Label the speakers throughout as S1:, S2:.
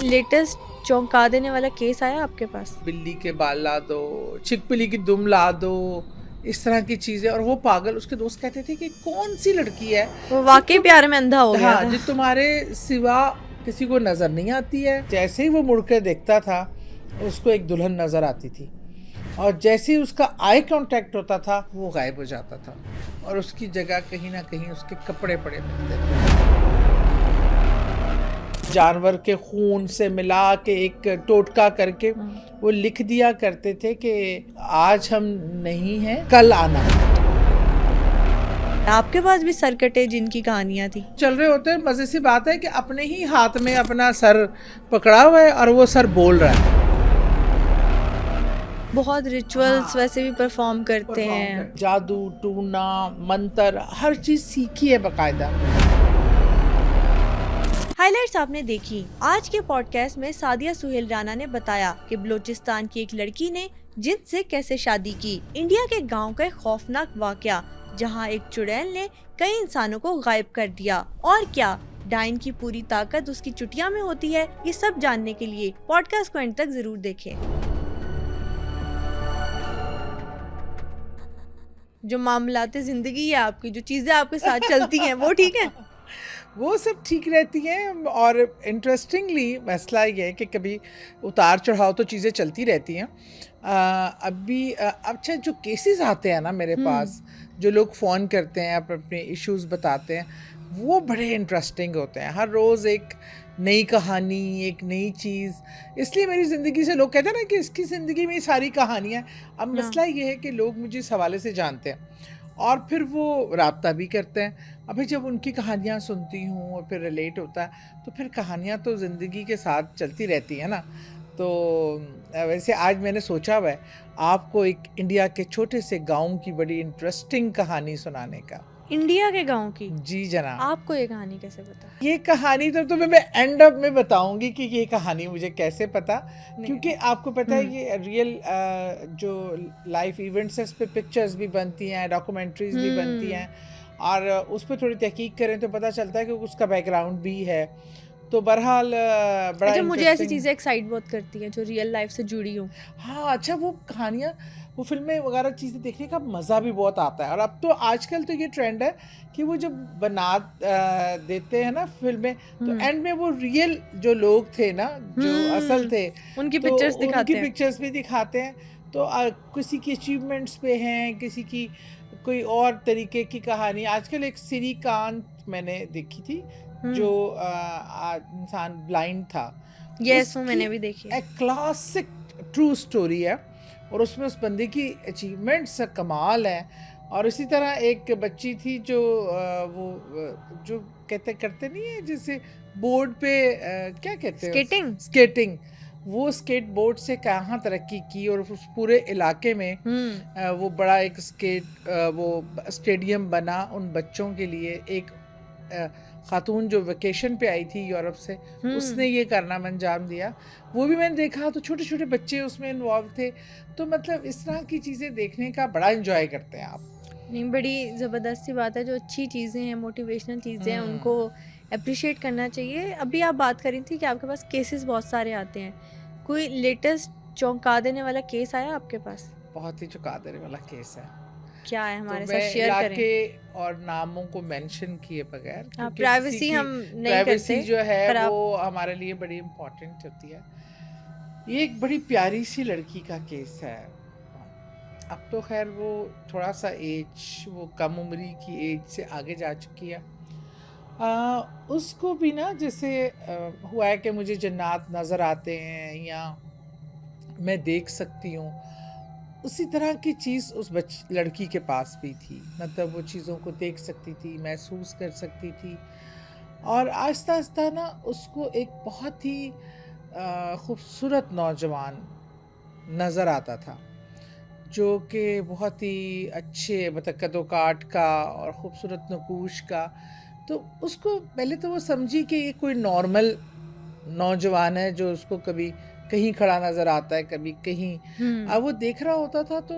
S1: Latest चौंका देने वाला केस आया आपके पास?
S2: बिल्ली के बाल ला दो, छिपकली की दुम ला दो, इस तरह की चीजें। और वो पागल, उसके दोस्त कहते थे कि कौन सी लड़की है
S1: वो वाकई प्यार में अंधा हो गया
S2: हाँ,
S1: था।
S2: जो तुम्हारे सिवा किसी को नजर नहीं आती है। जैसे ही वो मुड़ कर देखता था उसको एक दुल्हन नजर आती थी, और जैसे ही उसका आई कांटेक्ट होता था वो गायब हो जाता था, और उसकी जगह कहीं ना कहीं उसके कपड़े पड़े मिलते थे। जानवर के खून से मिला के एक टोटका करके वो लिख दिया करते थे कि आज हम नहीं हैं, कल आना।
S1: आपके पास भी सरकटे जिनकी कहानियां थी?
S2: चल रहे होते हैं, मजे सी बात है कि अपने ही हाथ में अपना सर पकड़ा हुआ है और वो सर बोल रहा है।
S1: बहुत रिचुअल्स वैसे भी परफॉर्म करते हैं।
S2: जादू टूना मंत्र हर चीज सीखी है बाकायदा।
S1: हाइलाइट्स आपने देखी। आज के पॉडकास्ट में सादिया सुहेल राना ने बताया कि बलूचिस्तान की एक लड़की ने जिन से कैसे शादी की। इंडिया के गांव का एक खौफनाक वाकया जहां एक चुड़ैल ने कई इंसानों को गायब कर दिया। और क्या डाइन की पूरी ताकत उसकी चुटिया में होती है? ये सब जानने के लिए पॉडकास्ट को एंड तक जरूर देखें। जो मामलाते जिंदगी है आपकी, जो चीजें आपके साथ चलती हैं, वो ठीक है?
S2: वो सब ठीक रहती हैं। और इंटरेस्टिंगली मसला ये है कि कभी उतार चढ़ाव तो चीज़ें चलती रहती हैं। अभी अच्छा, जो केसेस आते हैं ना मेरे पास, जो लोग फ़ोन करते हैं अपने इश्यूज़ बताते हैं, वो बड़े इंटरेस्टिंग होते हैं। हर रोज़ एक नई कहानी, एक नई चीज़। इसलिए मेरी ज़िंदगी से लोग कहते हैं ना कि इसकी ज़िंदगी में सारी कहानियाँ। अब मसला ये है कि लोग मुझे इस हवाले से जानते हैं और फिर वो राब्ता भी करते हैं। अभी जब उनकी कहानियाँ सुनती हूँ और फिर रिलेट होता है तो फिर कहानियाँ तो ज़िंदगी के साथ चलती रहती हैं ना। तो वैसे आज मैंने सोचा हुआ है आपको एक इंडिया के छोटे से गांव की बड़ी इंटरेस्टिंग कहानी सुनाने का।
S1: इंडिया के गांव की?
S2: जी जनाब।
S1: आपको ये कहानी कैसे पता?
S2: ये कहानी तो तुम्हें मैं एंड अप में बताऊंगी कि ये कहानी मुझे कैसे पता, क्योंकि आपको पता है ये रियल जो लाइफ इवेंट्स है, उस पर पिक्चर्स भी बनती हैं, डॉक्यूमेंट्रीज भी बनती हैं, और उस पर थोड़ी तहकीक करें तो पता चलता है कि उसका बैकग्राउंड भी है। तो बहरहाल बड़ा
S1: अच्छा, मुझे ऐसी चीजें एक्साइट बहुत करती हैं जो रियल लाइफ से जुड़ी हूँ।
S2: हाँ अच्छा, वो कहानियाँ, वो फिल्में वगैरह चीज़ें देखने का मज़ा भी बहुत आता है। और अब तो आजकल तो ये ट्रेंड है कि वो जब बना देते हैं ना फिल्में, तो एंड में वो रियल जो लोग थे ना, जो असल थे,
S1: उनकी
S2: तो
S1: पिक्चर्स दिखाते हैं।
S2: उनकी पिक्चर्स भी दिखाते हैं। तो किसी की अचीवमेंट्स पे हैं, किसी की कोई और तरीके की कहानी। आजकल एक श्रीकांत मैंने देखी थी, जो इंसान ब्लाइंड था।
S1: यस, वो मैंने भी देखी है।
S2: एक क्लासिक ट्रू स्टोरी है, और उसमें उस बंदे की अचीवमेंट्स कमाल है। और इसी तरह एक बच्ची थी जो जो कहते करते नहीं है, जैसे बोर्ड पे क्या कहते हैं, स्केटिंग। वो स्केट बोर्ड से कहाँ तरक्की की, और उस पूरे इलाके में वो बड़ा एक वो स्टेडियम बना उन बच्चों के लिए। एक खातून जो वेकेशन पे आई थी यूरोप से, उसने ये कारनामा अंजाम दिया। वो भी मैंने देखा, तो छोटे छोटे बच्चे उसमें इन्वॉल्व थे। तो मतलब इस तरह की चीज़ें देखने का बड़ा एंजॉय करते हैं आप।
S1: नहीं, बड़ी ज़बरदस्त सी बात है। जो अच्छी चीज़ें हैं, मोटिवेशनल चीज़ें हैं, उनको अप्रिशिएट करना चाहिए। अभी आप बात कर रही थी कि आपके पास केसेस बहुत सारे आते हैं। कोई लेटेस्ट चौंका देने वाला केस आया आपके पास?
S2: बहुत ही चौंका देने वाला केस है।
S1: क्या है, हमारे
S2: तो
S1: साथ शेयर करें।
S2: के और नामों को मेंशन किए बगैर,
S1: प्राइवेसी हम नहीं करते,
S2: जो है वो हमारे लिए बड़ी इम्पोर्टेंट होती है। ये एक बड़ी प्यारी सी लड़की का केस है। अब तो खैर वो थोड़ा सा एज, वो कम उम्री की एज से आगे जा चुकी है। उसको भी ना जैसे हुआ है कि मुझे जन्नात नज़र आते हैं या मैं देख सकती हूँ, उसी तरह की चीज़ उस लड़की के पास भी थी। मतलब वो चीज़ों को देख सकती थी, महसूस कर सकती थी, और आहिस्ता आहिस्ता ना उसको एक बहुत ही खूबसूरत नौजवान नज़र आता था, जो कि बहुत ही अच्छे मतलब कदोकाठ का और ख़ूबसूरत नकूश का। तो उसको पहले तो वो समझी कि ये कोई नॉर्मल नौजवान है जो उसको कभी कहीं खड़ा नज़र आता है, कभी कहीं। अब वो देख रहा होता था तो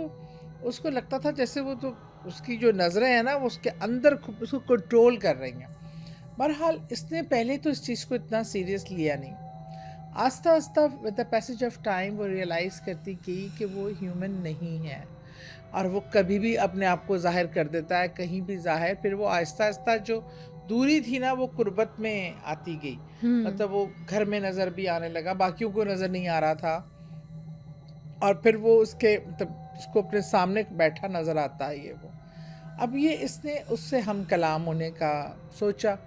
S2: उसको लगता था जैसे वो, तो उसकी जो नज़रें हैं ना, वो उसके अंदर उसको कंट्रोल कर रही हैं। बहरहाल इसने पहले तो इस चीज़ को इतना सीरियस लिया नहीं। आस्ता आस्ता with the passage of time वो रियलाइज़ करती गई कि वो ह्यूमन नहीं है, और वो कभी भी अपने आप को ज़ाहिर कर देता है कहीं भी ज़ाहिर। फिर वो आहिस्ता आहिस्ता जो दूरी थी ना वो कुर्बत में आती गई,
S1: हम्म।
S2: मतलब वो घर में नज़र भी आने लगा, बाकियों को नज़र नहीं आ रहा था, और फिर वो उसके मतलब उसको अपने सामने बैठा नज़र आता है ये वो। अब ये इसने उससे हम कलाम होने का सोचा,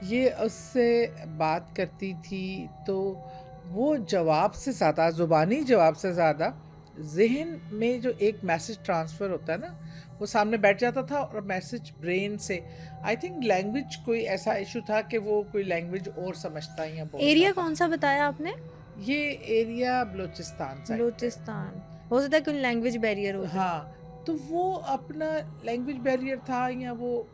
S2: ये उससे बात करती थी, तो वो जवाब से ज़्यादा, ज़ुबानी जवाब से ज़्यादा ज़हन में जो एक मैसेज ट्रांसफ़र होता है ना, वो सामने बैठ जाता था, और मैसेज ब्रेन से, आई थिंक लैंग्वेज कोई ऐसा इशू था कि वो कोई लैंग्वेज और समझता या बोलता
S1: एरिया
S2: था।
S1: कौन सा बताया आपने?
S2: ये एरिया बलूचिस्तान साइड पे है।
S1: बलूचिस्तान। हो सकता है कोई लैंग्वेज बैरियर हो जाए।
S2: हाँ, तो वो अपना लैंग्वेज बैरियर था, या वो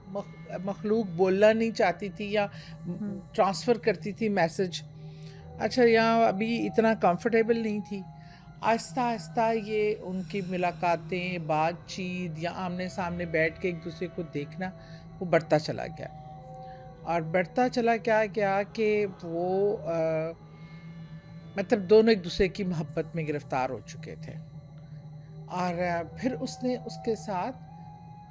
S2: मखलूक बोलना नहीं चाहती थी, या
S1: हम्म।
S2: ट्रांसफ़र करती थी मैसेज। अच्छा, यहाँ अभी इतना कंफर्टेबल नहीं थी। आहिस्ता आहिस्ता ये उनकी मुलाकातें, बातचीत, या आमने सामने बैठ के एक दूसरे को देखना, वो बढ़ता चला गया, और बढ़ता चला क्या गया कि वो मतलब दोनों एक दूसरे की मोहब्बत में गिरफ्तार हो चुके थे, और फिर उसने उसके साथ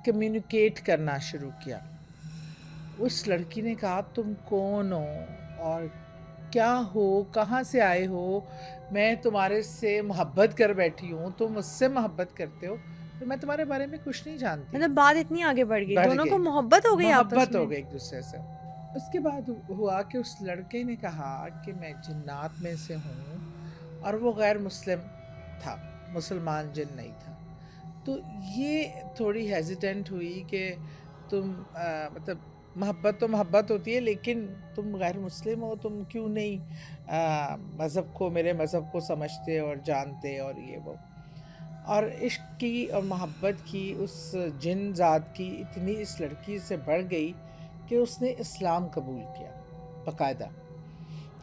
S2: कम्युनिकेट करना शुरू किया। उस लड़की ने कहा, तुम कौन हो और क्या हो, कहाँ से आए हो? मैं तुम्हारे से मोहब्बत कर बैठी हूँ, तुम मुझसे मोहब्बत करते हो, तो मैं तुम्हारे बारे में कुछ नहीं जानती।
S1: मतलब बात इतनी आगे बढ़ गई,
S2: बढ़
S1: दोनों को
S2: गई,
S1: मोहब्बत हो गई आपस
S2: मोहब्बत हो
S1: में।
S2: गई एक दूसरे से। उसके बाद हुआ कि उस लड़के ने कहा कि मैं जिन्नात में से हूँ, और वो गैर मुस्लिम था, मुसलमान जिन नहीं था। तो ये थोड़ी हेजिटेंट हुई कि तुम मतलब मोहब्बत तो मोहब्बत होती है, लेकिन तुम गैर मुस्लिम हो, तुम क्यों नहीं मज़हब को, मेरे मज़हब को समझते और जानते, और ये वो। और इश्क की और मोहब्बत की उस जिन ज़ात की इतनी इस लड़की से बढ़ गई कि उसने इस्लाम कबूल किया बाकायदा।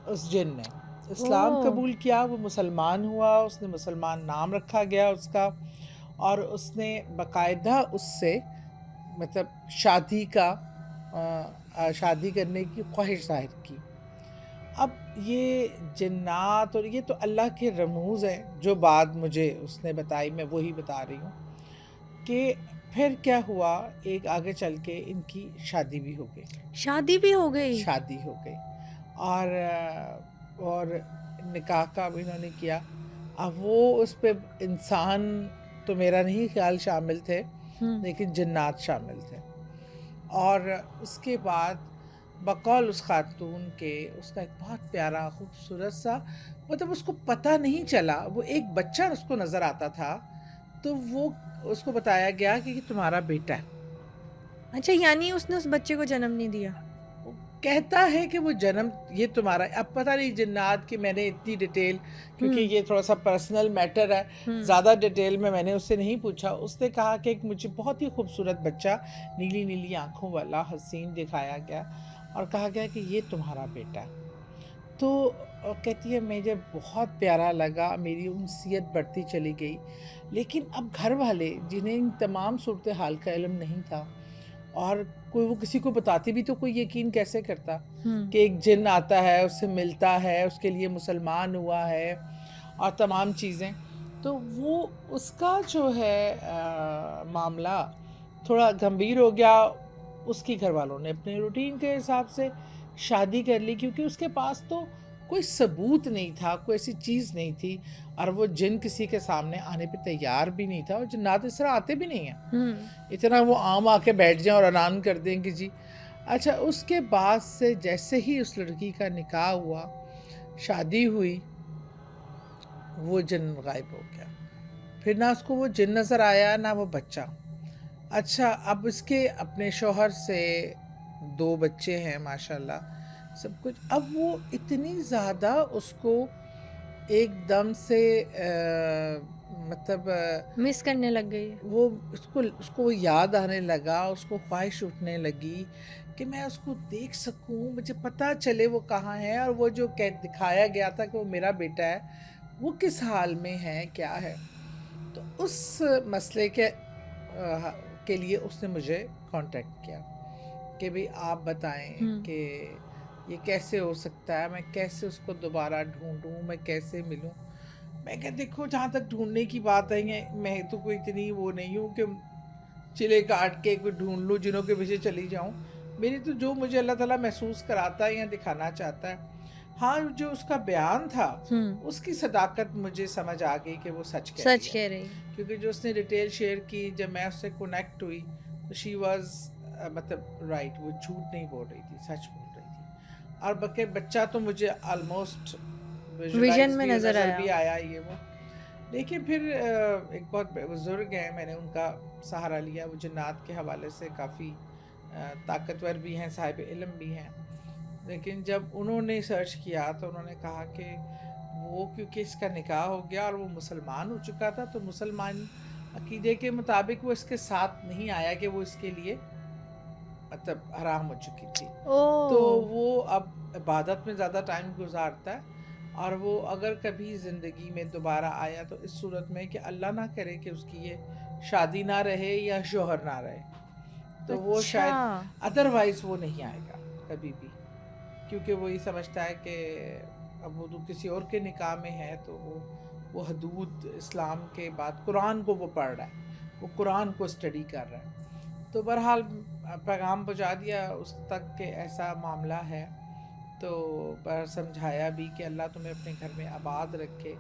S2: उस जिन ने इस्लाम
S1: ओह।
S2: कबूल किया, वो मुसलमान हुआ, उसने मुसलमान नाम रखा गया उसका, और उसने बाकायदा उससे मतलब शादी करने की ख्वाहिश ज़ाहिर की। अब ये जिन्नात और ये तो अल्लाह के रमूज़ हैं, जो बात मुझे उसने बताई मैं वही बता रही हूँ, कि फिर क्या हुआ, एक आगे चल के इनकी शादी भी हो गई।
S1: शादी भी हो गई?
S2: शादी हो गई, और निकाह का भी इन्होंने किया। अब वो उस पे इंसान तो मेरा नहीं ख्याल शामिल थे,
S1: हम्म।
S2: लेकिन जिन्नात शामिल थे। और उसके बाद बकौल उस खातून के, उसका एक बहुत प्यारा खूबसूरत सा, मतलब उसको पता नहीं चला, वो एक बच्चा उसको नज़र आता था, तो वो उसको बताया गया कि ये तुम्हारा बेटा है।
S1: अच्छा, यानी उसने उस बच्चे को जन्म नहीं दिया?
S2: वो कहता है कि वो जन्म ये तुम्हारा, अब पता नहीं जिन्नात की मैंने इतनी डिटेल, क्योंकि
S1: हम्म।
S2: ये थोड़ा सा पर्सनल मैटर है,
S1: हम्म।
S2: ज़्यादा डिटेल में मैंने उससे नहीं पूछा। उसने कहा कि एक मुझे बहुत ही खूबसूरत बच्चा, नीली नीली आंखों वाला हसीन दिखाया गया, और कहा गया कि ये तुम्हारा बेटा है। तो कहती है मुझे बहुत प्यारा लगा, मेरी उनसियत बढ़ती चली गई, लेकिन अब घर वाले जिन्हें इन तमाम सूरत हाल का इल्म नहीं था, और कोई वो किसी को बताती भी तो कोई यकीन कैसे करता
S1: हम्म।
S2: कि एक जिन आता है, उससे मिलता है, उसके लिए मुसलमान हुआ है, और तमाम चीज़ें। तो वो उसका जो है मामला थोड़ा गंभीर हो गया। उसकी घर वालों ने अपने रूटीन के हिसाब से शादी कर ली, क्योंकि उसके पास तो कोई सबूत नहीं था, कोई ऐसी चीज़ नहीं थी, और वो जिन किसी के सामने आने पे तैयार भी नहीं था, और जिन्नात इस तरह आते भी नहीं हैं,
S1: हम्म।
S2: इतना वो आम आके बैठ जाएं और ऐलान कर दें कि जी। अच्छा, उसके बाद से जैसे ही उस लड़की का निकाह हुआ, शादी हुई, वो जिन गायब हो गया। फिर ना उसको वो जिन नज़र आया, ना वो बच्चा। अच्छा, अब उसके अपने शौहर से 2 बच्चे हैं माशाल्लाह, सब कुछ। अब वो इतनी ज़्यादा उसको एकदम से मतलब
S1: मिस करने लग गई है?
S2: वो उसको उसको याद आने लगा, उसको ख्वाहिश उठने लगी कि मैं उसको देख सकूं, मुझे पता चले वो कहाँ है, और वो जो कह दिखाया गया था कि वो मेरा बेटा है, वो किस हाल में है, क्या है। तो उस मसले के लिए उसने मुझे कांटेक्ट किया कि भाई आप बताएं
S1: हम्म।
S2: कि ये कैसे हो सकता है, मैं कैसे उसको दोबारा ढूंढूं, मैं कैसे मिलूं। मैं कहा देखो, जहाँ तक ढूंढने की बात है, मैं तो कोई इतनी वो नहीं हूँ कि चिले काट के कोई ढूंढ लूँ, जिनों के पीछे चली जाऊँ। मेरी तो जो मुझे अल्लाह ताला महसूस कराता है या दिखाना चाहता है, हाँ, जो उसका बयान था उसकी सदाकत मुझे समझ आ गई कि वो सच कह रही
S1: सच
S2: है।
S1: कह रही है।
S2: क्योंकि जो उसने डिटेल शेयर की, जब मैं उससे कनेक्ट हुई तो शी वाज मतलब राइट, वो झूठ नहीं बोल रही थी, सच बोल रही थी। और बल्कि बच्चा तो मुझे ऑलमोस्ट
S1: विजन
S2: विजुलाइज
S1: में
S2: भी,
S1: नजर
S2: नज़र
S1: आया।
S2: भी आया ये वो। लेकिन फिर एक बहुत बुजुर्ग हैं, मैंने उनका सहारा लिया। वो जन्नात के हवाले से काफ़ी ताकतवर भी हैं, साहिब इल्म भी हैं। लेकिन जब उन्होंने सर्च किया तो उन्होंने कहा कि वो, क्योंकि इसका निकाह हो गया और वो मुसलमान हो चुका था, तो मुसलमान अकीदे के मुताबिक वो इसके साथ नहीं आया कि वो इसके लिए मतलब हराम हो चुकी थी। तो
S1: ओ,
S2: वो अब इबादत में ज़्यादा टाइम गुजारता है, और वो अगर कभी ज़िंदगी में दोबारा आया तो इस सूरत में कि अल्लाह ना करे कि उसकी ये शादी ना रहे या शोहर ना रहे, तो वो
S1: अच्छा।
S2: शायद, अदरवाइज़ वो नहीं आएगा कभी भी। क्योंकि वो ये समझता है कि अब वो तो किसी और के निकाह में है, तो वो हदूद इस्लाम के बाद कुरान को वो पढ़ रहा है, वो कुरान को स्टडी कर रहा है। तो बहरहाल पैगाम पहुँचा दिया उस तक कि ऐसा मामला है। तो पर समझाया भी कि अल्लाह तुम्हें अपने घर में आबाद रखे,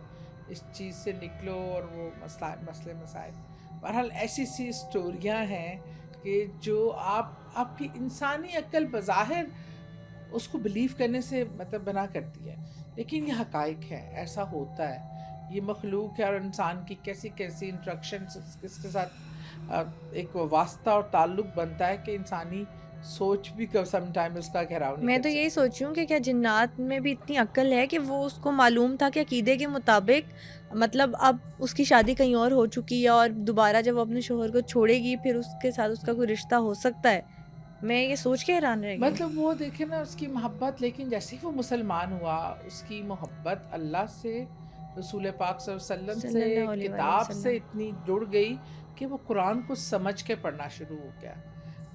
S2: इस चीज़ से निकलो, और वो मसले मसाइल। बहरहाल ऐसी सी स्टोरियाँ हैं कि जो आपकी इंसानी अक्ल बज़ाहिर उसको बिलीव करने से मतलब बना करती है, लेकिन ये हकाइक है, ऐसा होता है। ये मखलूक है, और इंसान की कैसी कैसी इंट्रक्शन इसके साथ एक वास्ता और ताल्लुक बनता है कि इंसानी सोच भी कब सम टाइम उसका घेराव नहीं
S1: मैं
S2: कर
S1: तो यही
S2: सकती।
S1: सोच रही हूँ कि क्या जिन्नात में भी इतनी अक्ल है कि वो उसको मालूम था कि अकीदे के मुताबिक मतलब अब उसकी शादी कहीं और हो चुकी है और दोबारा जब वो अपने शोहर को छोड़ेगी फिर उसके साथ उसका कोई रिश्ता हो सकता है। मैं ये सोच के हैरान रह गई।
S2: मतलब वो देखे ना उसकी मोहब्बत, लेकिन जैसे ही वो मुसलमान हुआ, उसकी मोहब्बत अल्लाह से, रसूल पाक सल्लल्लाहु अलैहि वसल्लम से,
S1: सल्लल्लाहु अलैहि
S2: किताब से
S1: वसल्लम।
S2: इतनी जुड़ गई कि वो कुरान को समझ के पढ़ना शुरू हो गया।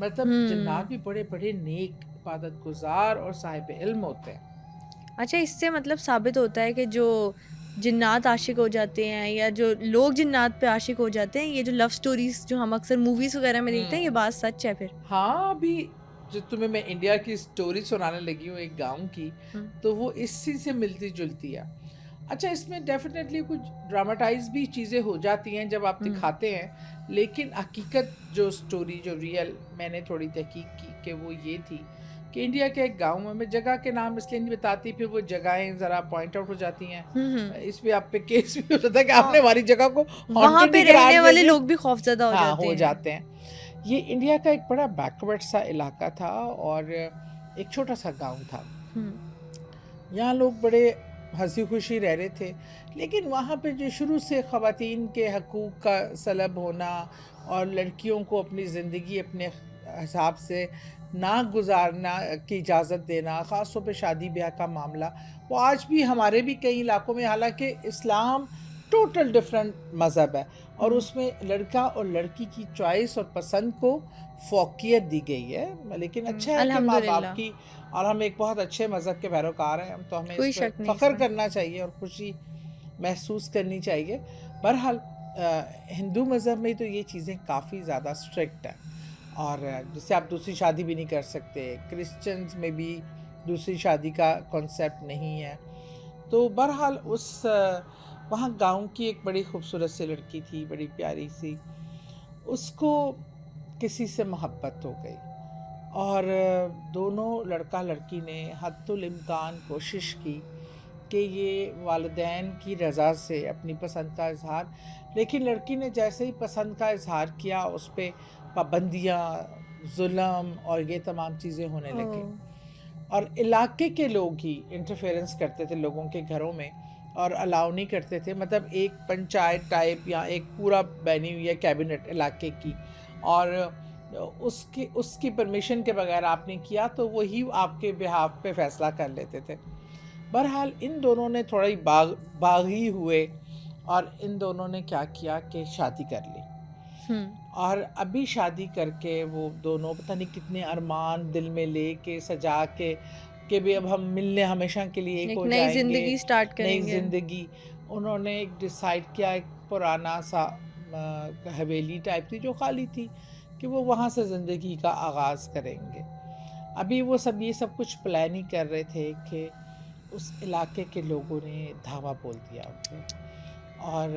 S2: मतलब जन्नात भी बड़े बड़े नेक, इबादत गुजार और साहिब इल्म होते हैं।
S1: अच्छा, इससे मतलब साबित होता है कि जो जिन्नात आशिक हो जाते हैं या जो लोग जिन्नात पे आशिक हो जाते हैं, ये जो लव स्टोरीज जो हम अक्सर मूवीज वगैरह में देखते हैं, ये बात सच है फिर।
S2: हाँ, अभी जो तुम्हें मैं इंडिया की स्टोरी सुनाने लगी हूँ एक गांव की,
S1: हम्म।
S2: तो वो इसी से मिलती जुलती है। अच्छा, इसमें डेफिनेटली कुछ ड्रामाटाइज भी चीज़ें हो जाती हैं जब आप
S1: हम्म।
S2: दिखाते हैं, लेकिन हकीकत जो स्टोरी जो रियल मैंने थोड़ी तहकीक की कि वो ये थी कि इंडिया के एक गांव में, मैं जगह के नाम इसलिए नहीं बताती, फिर वो जगहें ज़रा पॉइंट आउट हो जाती हैं। इस पे आप पे केस भी हो जाता है कि आपने
S1: और
S2: हमारी जगह को
S1: वहां
S2: हॉन्टेड
S1: पे
S2: नहीं करार
S1: रहने
S2: दिया
S1: वाले
S2: गया।
S1: लोग भी खौफजदा हो
S2: हाँ,
S1: जाते
S2: हो
S1: हैं।
S2: जाते हैं। ये इंडिया का एक बड़ा बैकवर्ड सा इलाका था, और एक छोटा सा गांव था।
S1: हम्म।
S2: यहाँ लोग बड़े हंसी खुशी रह रहे थे, लेकिन वहाँ पे जो शुरू से ख़वातीन के हकूक़ का सलब होना, और लड़कियों को अपनी ज़िंदगी अपने हिसाब से ना गुजारना की इजाज़त देना, ख़ास तौर पे शादी ब्याह का मामला, वो आज भी हमारे भी कई इलाकों में, हालांकि इस्लाम टोटल डिफरेंट मज़हब है, और
S1: हम्म।
S2: उसमें लड़का और लड़की की चॉइस और पसंद को फ़ौक़ियत दी गई है। लेकिन अच्छा है कि माँ बाप
S1: अल्हम्दुलिल्लाह।
S2: की, और हम एक बहुत अच्छे मज़हब के पैरोकार हैं, हम तो हमें इस
S1: कोई
S2: पर
S1: शक नहीं
S2: फ़ख्र
S1: इसमें।
S2: करना चाहिए और खुशी महसूस करनी चाहिए। बहरहाल हिंदू मज़हब में तो ये चीज़ें काफ़ी ज़्यादा स्ट्रिक्ट हैं, और जैसे आप दूसरी शादी भी नहीं कर सकते, क्रिश्चियंस में भी दूसरी शादी का कॉन्सेप्ट नहीं है। तो बहरहाल वहाँ गांव की एक बड़ी खूबसूरत सी लड़की थी, बड़ी प्यारी सी। उसको किसी से मोहब्बत हो गई, और दोनों लड़का लड़की ने हद्दुल इम्कान कोशिश की कि ये वालिदैन की रज़ा से अपनी पसंद का इज़हार, लेकिन लड़की ने जैसे ही पसंद का इज़हार किया, उस पर पाबंदियाँ, जुल्म और ये तमाम चीज़ें होने लगी।
S1: ओह।
S2: और इलाके के लोग ही इंटरफेरेंस करते थे लोगों के घरों में, और अलाउ नहीं करते थे। मतलब एक पंचायत टाइप या एक पूरा बनी हुई है कैबिनेट इलाके की, और उसकी उसकी परमिशन के बगैर आपने किया तो वही आपके बिहाफ पे फ़ैसला कर लेते थे। बहरहाल इन दोनों ने थोड़ा ही बागी हुए, और इन दोनों ने क्या किया कि शादी कर ली।
S1: हम्म।
S2: और अभी शादी करके वो दोनों पता नहीं कितने अरमान दिल में ले के सजा के कि भी अब हम मिलने हमेशा के लिए एक
S1: एक
S2: हो
S1: नई
S2: जाएंगे,
S1: जिंदगी स्टार्ट
S2: नई
S1: करेंगे।
S2: जिंदगी। उन्होंने एक डिसाइड किया, एक पुराना सा हवेली टाइप थी जो खाली थी, कि वो वहाँ से ज़िंदगी का आगाज़ करेंगे। अभी वो सब ये सब कुछ प्लान ही कर रहे थे कि उस इलाके के लोगों ने धावा बोल दिया उन पे, और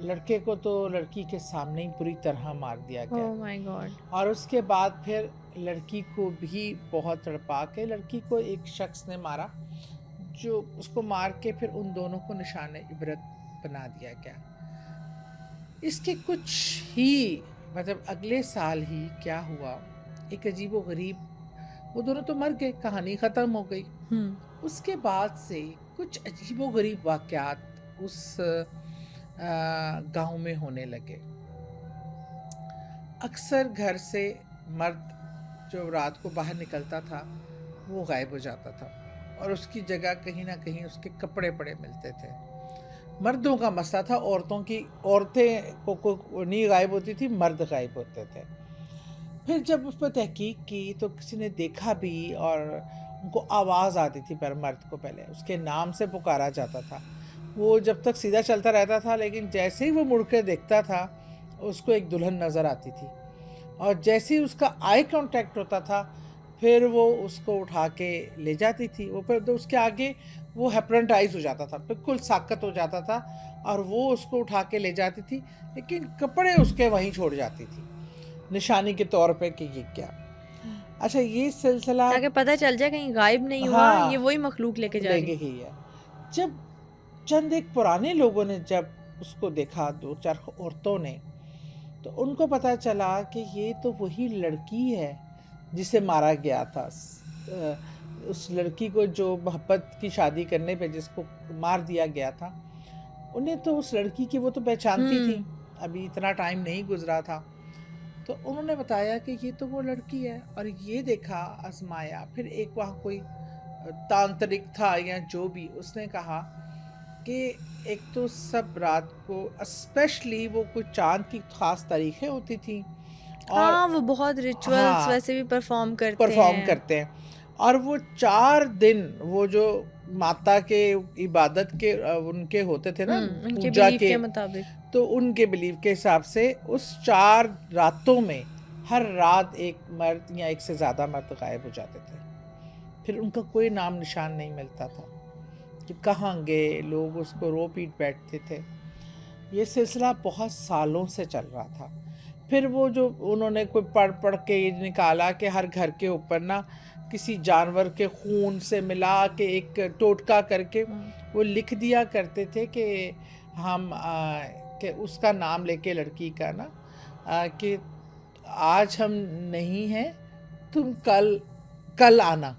S2: लड़के को तो लड़की के सामने ही बुरी तरह मार दिया गया।
S1: Oh my God.
S2: और उसके बाद फिर लड़की को भी बहुत तड़पा के लड़की को एक शख्स ने मारा, जो उसको मार के फिर उन दोनों को निशाने इबरत बना दिया गया। इसके कुछ ही मतलब अगले साल ही क्या हुआ, एक अजीबो गरीब, वो दोनों तो मर गए, कहानी ख़त्म हो गई। उसके बाद से कुछ अजीबो गरीब वाक़यात उस गांव में होने लगे। अक्सर घर से मर्द जो रात को बाहर निकलता था वो गायब हो जाता था, और उसकी जगह कहीं ना कहीं उसके कपड़े पड़े मिलते थे। मर्दों का मसला था, औरतें को नहीं गायब होती थी, मर्द गायब होते थे। फिर जब उस पर तहकीक की तो किसी ने देखा भी, और उनको आवाज़ आती थी, पर मर्द को पहले उसके नाम से पुकारा जाता था। वो जब तक सीधा चलता रहता था, लेकिन जैसे ही वो मुड़ के देखता था उसको एक दुल्हन नज़र आती थी, और जैसे ही उसका आई कांटेक्ट होता था फिर वो उसको उठा के ले जाती थी। वो फिर तो उसके आगे वो हेप्रेंटाइज हो जाता था, बिल्कुल साकत हो जाता था, और वो उसको उठा के ले जाती थी, लेकिन कपड़े उसके वहीं छोड़ जाती थी, निशानी के तौर पे कि ये क्या। अच्छा, ये सिलसिला
S1: ताकि पता चल जाए कहीं गायब नहीं हुआ,
S2: हाँ
S1: ये वही मखलूक लेके जा रही।
S2: गई है। जब चंद एक पुराने लोगों ने जब उसको देखा, दो चार औरतों ने, तो उनको पता चला कि ये तो वही लड़की है जिसे मारा गया था। उस लड़की को जो मोहब्बत की शादी करने पे जिसको मार दिया गया था, उन्हें तो उस लड़की की वो तो पहचानती थी, अभी इतना टाइम नहीं गुजरा था। तो उन्होंने बताया कि ये तो वो लड़की है, और ये देखा, आजमाया। फिर एक वहाँ कोई तांत्रिक था या जो भी, उसने कहा कि एक तो सब रात को स्पेशली वो कुछ चांद की खास तारीखें होती थी, और
S1: हाँ, वो बहुत रिचुअल्स
S2: हाँ
S1: वैसे भी परफॉर्म करते
S2: परफॉर्म
S1: हैं।
S2: करते हैं, और वो 4 दिन वो जो माता के इबादत के उनके होते थे ना,
S1: उनके
S2: पूजा
S1: बिलीफ
S2: के,
S1: के मुताबिक।
S2: तो उनके बिलीव के हिसाब से उस 4 रातों में हर रात एक मर्द या एक से ज़्यादा मर्द गायब हो जाते थे। फिर उनका कोई नाम निशान नहीं मिलता था कि कहाँ गए, लोग उसको रो पीट बैठते थे। ये सिलसिला बहुत सालों से चल रहा था। फिर वो जो उन्होंने कोई पढ़ पढ़ के ये निकाला कि हर घर के ऊपर ना किसी जानवर के खून से मिला के एक टोटका करके वो लिख दिया करते थे कि हम कि उसका नाम लेके लड़की का ना कि आज हम नहीं हैं, तुम कल कल आना,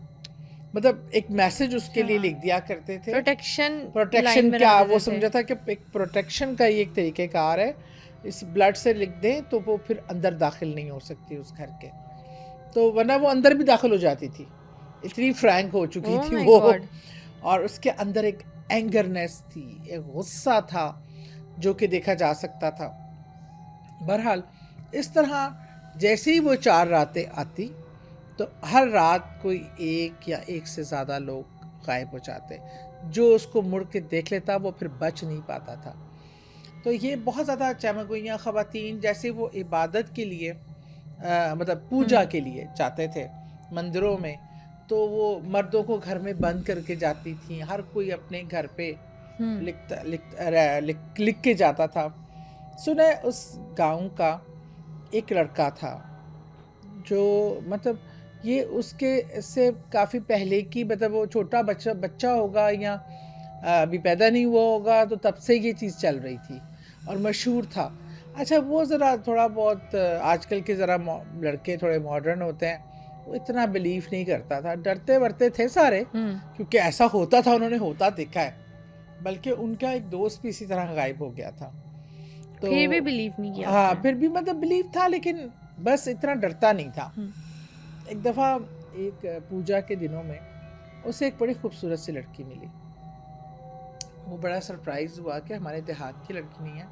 S2: मतलब एक मैसेज उसके लिए लिख दिया करते थे। प्रोटेक्शन
S1: में
S2: क्या,
S1: रख
S2: वो
S1: देते थे।
S2: समझा था कि एक प्रोटेक्शन का ये एक तरीक़ेकार है, इस ब्लड से लिख दें तो वो फिर अंदर दाखिल नहीं हो सकती उस घर के, तो वरना वो अंदर भी दाखिल हो जाती थी, इतनी फ्रैंक हो चुकी
S1: ओह
S2: थी
S1: माय
S2: वो।
S1: गॉड।
S2: और उसके अंदर एक एंगरनेस थी, एक गुस्सा था जो कि देखा जा सकता था। बहरहाल इस तरह जैसे ही वो 4 रातें आती तो हर रात कोई एक या एक से ज़्यादा लोग गायब हो जाते, जो उसको मुड़ के देख लेता वो फिर बच नहीं पाता था। तो ये बहुत ज़्यादा चमगुइयाँ ख़वातीन जैसे वो इबादत के लिए मतलब पूजा के लिए जाते थे मंदिरों में, तो वो मर्दों को घर में बंद करके जाती थी, हर कोई अपने घर पे लिख के जाता था। सुने उस गांव का एक लड़का था जो मतलब ये उसके से काफ़ी पहले की, मतलब वो छोटा बच्चा होगा या अभी पैदा नहीं हुआ होगा, तो तब से ये चीज़ चल रही थी और मशहूर था। अच्छा, वो ज़रा थोड़ा बहुत आजकल के ज़रा लड़के थोड़े मॉडर्न होते हैं, वो इतना बिलीव नहीं करता था, डरते वरते थे सारे, क्योंकि ऐसा होता था, उन्होंने होता देखा है। बल्कि उनका एक दोस्त भी इसी तरह गायब हो गया था, तो
S1: फिर भी बिलीव नहीं किया
S2: हाँ
S1: उसने।
S2: फिर भी मतलब बिलीव था, लेकिन बस इतना डरता नहीं था। एक दफ़ा एक पूजा के दिनों में उसे एक बड़ी खूबसूरत सी लड़की मिली। वो बड़ा सरप्राइज़ हुआ कि हमारे देहात की लड़की नहीं है।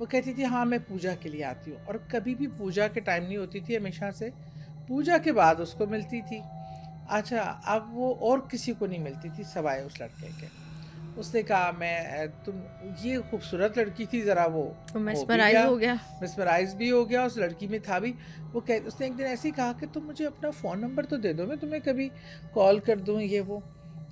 S2: वो कहती थी हाँ मैं पूजा के लिए आती हूँ, और कभी भी पूजा के टाइम नहीं होती थी, हमेशा से पूजा के बाद उसको मिलती थी। अच्छा, अब वो और किसी को नहीं मिलती थी सिवाय उस लड़के के। उसने कहा मैं तुम ये खूबसूरत लड़की थी, ज़रा वो
S1: तो
S2: हो भी
S1: मेस्मराइज
S2: गया,
S1: हो गया।
S2: मिसमराइज़ भी हो गया, उस लड़की में था भी। वो कह उसने एक दिन ऐसे ही कहा कि तुम मुझे अपना फ़ोन नंबर तो दे दो, मैं तुम्हें कभी कॉल कर दूँ ये वो।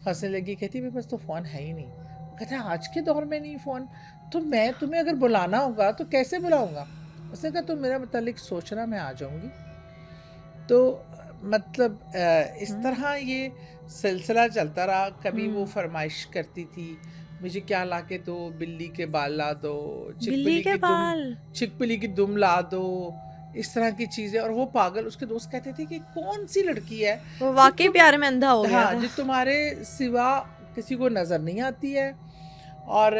S2: हँसने लगी, कहती मेरे पास तो फ़ोन है ही नहीं। वो कहता है आज के दौर में नहीं फ़ोन, तो मैं तुम्हें अगर बुलाना होगा तो कैसे बुलाऊँगा? उसने कहा तुम मेरा मुतालिक सोचना, मैं आ जाऊँगी। तो मतलब इस
S1: हम्म।
S2: तरह ये सिलसिला चलता रहा। कभी वो
S1: हम्म।
S2: फरमाइश करती थी मुझे क्या ला के दो, बिल्ली के बाल ला दो,
S1: बिल्ली के बाल।
S2: चिकबिली की दुम ला दो, इस तरह की चीज़ें। और वो पागल, उसके दोस्त कहते थे कि कौन सी लड़की है
S1: वो
S2: जो
S1: वाकई प्यार में अंधा हो गया
S2: हाँ,
S1: था।
S2: जो तुम्हारे सिवा किसी को नज़र नहीं आती है, और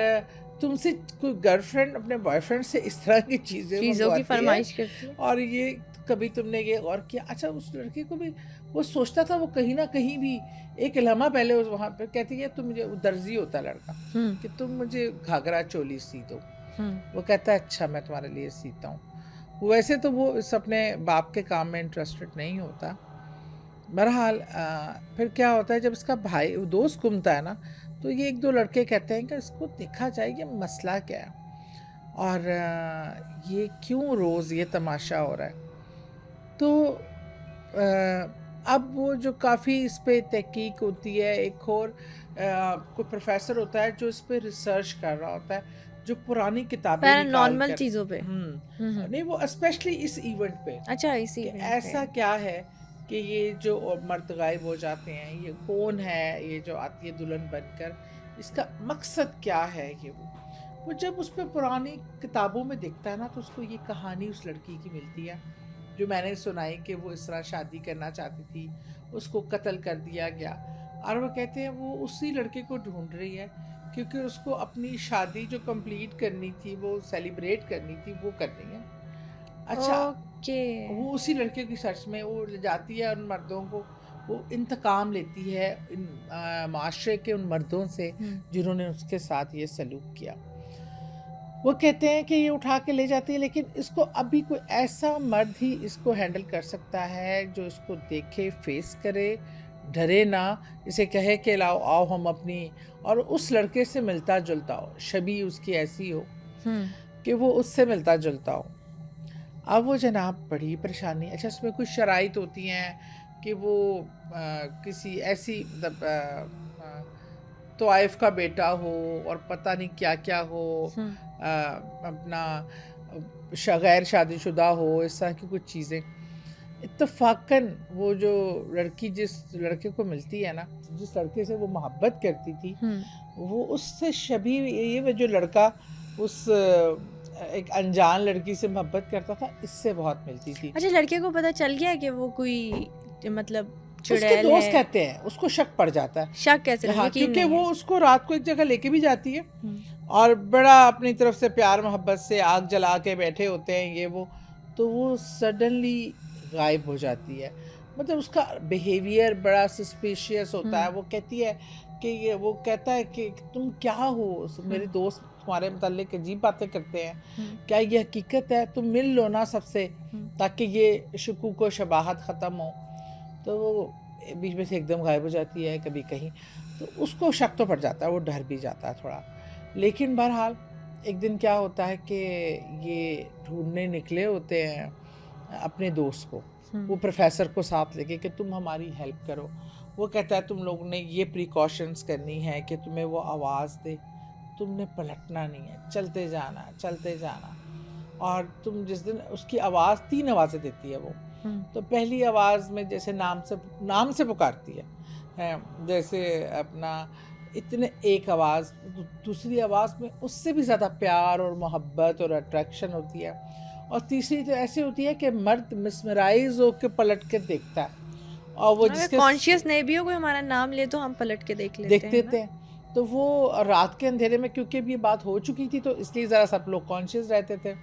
S2: तुमसे कोई गर्लफ्रेंड अपने बॉयफ्रेंड से इस तरह की चीज़ें
S1: चीजों की
S2: मंगवाती है।
S1: फरमाइश करती है।
S2: और ये कभी तुमने ये गौर किया? अच्छा, उस लड़के को भी वो सोचता था, वो कहीं ना कहीं भी एक लम्हा पहले उस वहाँ पे कहती है तुम मुझे, वो दर्जी होता है लड़का,
S1: हम्म।
S2: कि तुम मुझे घाघरा चोली सी दो।
S1: हम्म।
S2: वो कहता है अच्छा मैं तुम्हारे लिए सीता हूँ। वैसे तो वो इस अपने बाप के काम में इंटरेस्टेड नहीं होता। बहरहाल फिर क्या होता है, जब इसका भाई दोस्त घूमता है ना, तो ये एक दो लड़के कहते हैं कि इसको देखा जाए कि मसला क्या है, और ये क्यों रोज़ ये तमाशा हो रहा है। तो अब वो जो काफ़ी इस पे तहकीक होती है, एक और कोई प्रोफेसर होता है जो इस पे रिसर्च कर रहा होता है, जो पुरानी किताबें निकाल
S1: पैरानॉर्मल
S2: कर
S1: चीजों पे।
S2: नहीं, वो स्पेशली इस इवेंट पे
S1: अच्छा, इसी
S2: कि
S1: इवेंट पे।
S2: ऐसा क्या है कि ये जो मर्द गायब हो जाते हैं, ये कौन है, ये जो आती है दुल्हन बनकर, इसका मकसद क्या है। ये वो जब उस पर पुरानी किताबों में देखता है ना, तो उसको ये कहानी उस लड़की की मिलती है जो मैंने सुनाई कि वो इस तरह शादी करना चाहती थी, उसको कत्ल कर दिया गया। और वो कहते हैं वो उसी लड़के को ढूंढ रही है, क्योंकि उसको अपनी शादी जो कंप्लीट करनी थी, वो सेलिब्रेट करनी थी, वो करनी है। अच्छा,
S1: ओके।
S2: वो उसी लड़के की सर्च में वो ले जाती है उन मर्दों को, वो इंतकाम लेती है इन माशरे के उन मर्दों से जिन्होंने उसके साथ ये सलूक किया। वो कहते हैं कि ये उठा के ले जाती है, लेकिन इसको अभी कोई ऐसा मर्द ही इसको हैंडल कर सकता है जो इसको देखे, फेस करे, डरे ना, इसे कहे कि लाओ आओ हम अपनी, और उस लड़के से मिलता जुलता हो, शबी उसकी ऐसी हो कि वो उससे मिलता जुलता हो। अब वो जनाब बड़ी परेशानी। अच्छा, उसमें कुछ शराइत होती हैं कि वो किसी ऐसी मतलब तोआइफ का बेटा हो और पता नहीं क्या क्या हो, अपना गैर शादीशुदा हो, इस तरह की कुछ चीज़ें। इत्तफाकन वो जो लड़की जिस लड़के को मिलती है ना, जिस लड़के से वो मोहब्बत करती थी, वो उससे शबी, ये वो जो लड़का उस एक अनजान लड़की से मोहब्बत करता था, इससे बहुत मिलती थी।
S1: अच्छा, लड़के को पता चल गया कि वो कोई मतलब
S2: उसके
S1: चुड़ैल
S2: दोस्त
S1: है?
S2: कहते हैं, उसको शक पड़ जाता है।
S1: शक कैसे?
S2: हाँ,
S1: यकीन
S2: क्योंकि
S1: नहीं
S2: वो
S1: है।
S2: उसको रात को एक जगह लेके भी जाती है और बड़ा अपनी तरफ से प्यार मोहब्बत से आग जला के बैठे होते हैं ये वो, तो वो सडनली गायब हो जाती है। मतलब उसका बिहेवियर बड़ा सस्पिशियस होता है। वो कहती है कि ये, वो कहता है कि तुम क्या हो, मेरे दोस्त तुम्हारे मुताल्लिक अजीब बातें करते हैं, क्या ये हकीकत है? तुम मिल लो ना सबसे, ताकि ये शुकूक व शबाहत ख़त्म हो। तो वो बीच में से एकदम गायब हो जाती है कभी कहीं, तो उसको शक तो पड़ जाता है, वो डर भी जाता है थोड़ा। लेकिन बहरहाल एक दिन क्या होता है कि ये ढूंढने निकले होते हैं अपने दोस्त को, वो प्रोफेसर को साथ लेके कि तुम हमारी हेल्प करो। वो कहता है तुम लोगों ने ये प्रिकॉशंस करनी है कि तुम्हें वो आवाज़ दे, तुमने पलटना नहीं है, चलते जाना चलते जाना। और तुम जिस दिन उसकी आवाज़, 3 आवाज़ें देती है वो, तो पहली आवाज़ में जैसे नाम से पुकारती है, जैसे अपना इतने एक आवाज़, दूसरी आवाज़ में उससे भी ज़्यादा प्यार और मोहब्बत और अट्रैक्शन होती है, और तीसरी तो ऐसी होती है कि मर्द मिसमराइज होकर पलट कर देखता है, और वो
S1: अगर
S2: जिसके
S1: कॉन्शियस नहीं भी हो, कोई हमारा नाम ले तो हम पलट के देख लेते हैं ना।
S2: तो वो रात के अंधेरे में, क्योंकि ये बात हो चुकी थी, तो इसलिए ज़रा सब लोग कॉन्शियस रहते थे,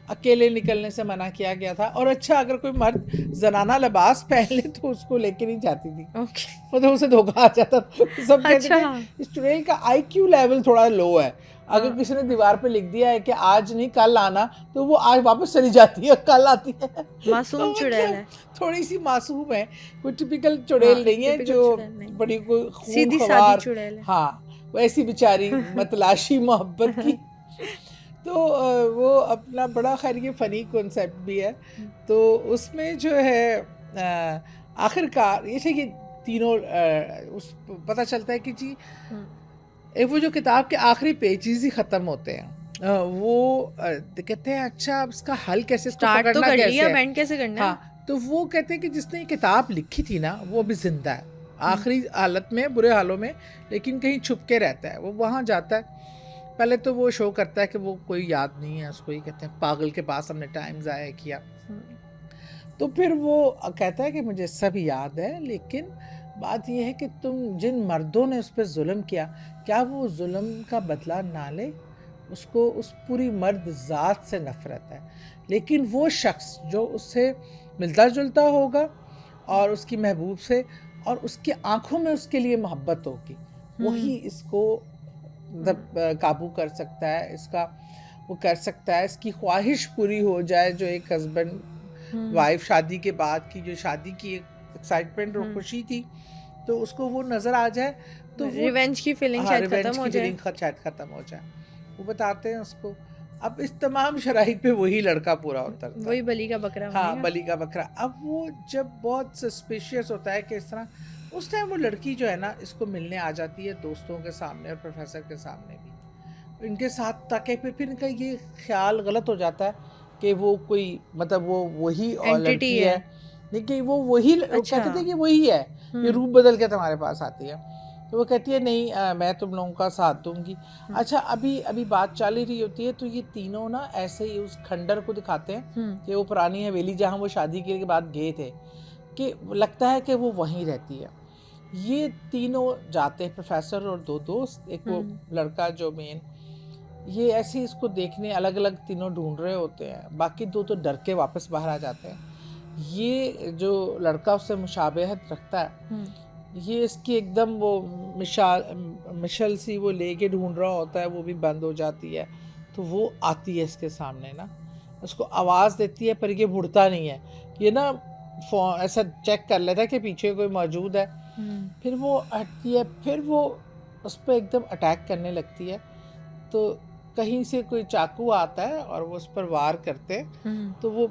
S2: अकेले निकलने से मना किया गया था। और अच्छा, अगर कोई मर्द जनाना लिबास पहन ले तो उसको लेके नहीं जाती थी,
S1: ओके।
S2: मतलब उसे धोखा आ जाता था। सब कहते
S1: अच्छा।
S2: थे इस चुड़ैल का IQ लेवल थोड़ा लो है, अगर किसी ने दीवार पे लिख दिया है कि आज नहीं कल आना, तो वो आज वापस चली जाती है, कल आती है।
S1: मासूम
S2: तो
S1: चुड़ैल है,
S2: थोड़ी सी मासूम है, कोई टिपिकल चुड़ैल नहीं है
S1: typical
S2: जो
S1: चुड़ैल नहीं।
S2: बड़ी कोई खून
S1: सीधी सादी
S2: खवार,
S1: चुड़ैल है।
S2: हाँ वैसी बेचारी मतलाशी मोहब्बत की। तो वो अपना बड़ा, खैर ये फ़नी कॉन्सेप्ट भी है। तो उसमें जो है आखिरकार ये तीनों उस पता चलता है कि जी वो जो किताब के आखिरी पेजेस ही ख़त्म होते हैं, वो कहते हैं अच्छा अब इसका हल कैसे, इसको
S1: स्टार्ट तो
S2: पकड़ना
S1: कर
S2: कैसे
S1: लिया,
S2: है।
S1: बैंड कैसे करना है।
S2: हाँ, तो वो कहते हैं कि जिसने ये किताब लिखी थी ना वो अभी ज़िंदा है, आखिरी हालत में, बुरे हालों में, लेकिन कहीं छुप के रहता है। वो वहाँ जाता है, पहले तो वो शो करता है कि वो कोई याद नहीं है उसको, ही कहते हैं पागल के पास हमने टाइम ज़ाया किया। तो फिर वो कहता है कि मुझे सब याद है, लेकिन बात ये है कि तुम जिन मर्दों ने उस पर जुल्म किया, क्या वो जुल्म का बदला ना ले? उसको उस पूरी मर्द ज़ात से नफ़रत है, लेकिन वो शख्स जो उससे मिलता जुलता होगा और उसकी महबूब से, और उसकी आंखों में उसके लिए मोहब्बत होगी, वही इसको मतलब काबू कर सकता है, इसका वो कर सकता है, इसकी ख्वाहिश पूरी हो जाए, जो एक हस्बैंड वाइफ शादी के बाद की, जो शादी की एक एक्साइटमेंट और खुशी थी, तो उसको वो नज़र आ जाए, तो वो
S1: रिवेंज की फीलिंग
S2: हाँ
S1: शायद
S2: रिवेंज
S1: खत्म हो
S2: की
S1: जाए।
S2: फीलिंग शायद ख़त्म हो जाए। वो बताते हैं उसको। अब इस तमाम शराइ पे वही लड़का पूरा उतरता
S1: वही
S2: है,
S1: बलि का बकरा
S2: हाँ
S1: बनेगा।
S2: बलि का बकरा। अब वो जब बहुत सस्पिशियस होता है कि इस तरह, उस टाइम वो लड़की जो है ना इसको मिलने आ जाती है दोस्तों के सामने और प्रोफेसर के सामने भी, इनके साथ, ताकि फिर इनका ये ख्याल गलत हो जाता है कि वो कोई मतलब वो वही और
S1: एंटिटी
S2: लड़की
S1: है।
S2: है, लेकिन वो वही
S1: अच्छा।
S2: कहते थे कि वही है, ये रूप बदल के तुम्हारे पास आती है। तो वो कहती है नहीं मैं तुम लोगों का साथ दूंगी। अच्छा, अभी अभी बात चल ही रही होती है, तो ये तीनों ना ऐसे ही उस खंडर को दिखाते हैं कि वो पुरानी हवेली जहाँ वो शादी के बाद गए थे, कि लगता है कि वो वहीं रहती है। ये तीनों जाते हैं, प्रोफेसर और दो दोस्त, एक वो लड़का जो मेन, ये ऐसे ही इसको देखने अलग अलग तीनों ढूंढ रहे होते हैं, बाकी दो तो डर के वापस बाहर आ जाते हैं। ये जो लड़का उससे मुशाबहत रखता है, ये इसकी एकदम वो मिशल सी वो लेके ढूंढ रहा होता है, वो भी बंद हो जाती है। तो वो आती है इसके सामने ना, उसको आवाज़ देती है, पर ये मुड़ता नहीं है, ये ना ऐसा चेक कर लेता है कि पीछे कोई मौजूद है। फिर वो हटती है, फिर वो उस पर एकदम अटैक करने लगती है। तो कहीं से कोई चाकू आता है और वो उस पर वार करते हैं, तो वो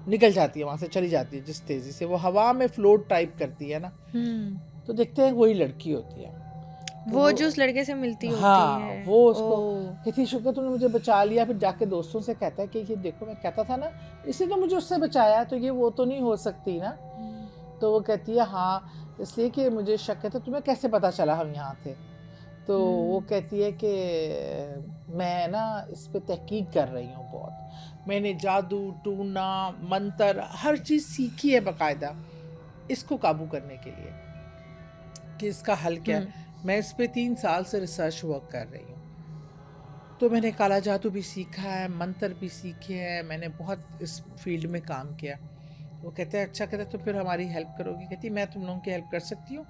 S2: निकल जाती है वहाँ से, चली जाती है जिस तेज़ी से, वो हवा में फ्लोट टाइप करती है ना। तो देखते हैं वही लड़की होती है, तो
S1: वो जो उस लड़के से मिलती होती
S2: हाँ
S1: है।
S2: वो उसको कहती, शुक्र तुमने मुझे बचा लिया। फिर जाके दोस्तों से कहता है कि ये देखो मैं कहता था ना, इसलिए तो मुझे उससे बचाया, तो ये वो तो नहीं हो सकती ना। तो वो कहती है हाँ इसलिए कि मुझे शक है। तो तुम्हें कैसे पता चला हम यहाँ थे? तो वो कहती है कि मैं ना इस पे तहकीक कर रही हूँ बहुत, मैंने जादू टूना मंत्र हर चीज़ सीखी है बाकायदा इसको काबू करने के लिए, कि इसका हल क्या है। मैं इस पे 3 साल से रिसर्च वर्क कर रही हूँ, तो मैंने काला जादू भी सीखा है, मंत्र भी सीखे हैं, मैंने बहुत इस फील्ड में काम किया। वो कहते हैं अच्छा, कहते तो फिर हमारी हेल्प करोगी? कहती मैं तुम लोगों की हेल्प कर सकती हूँ,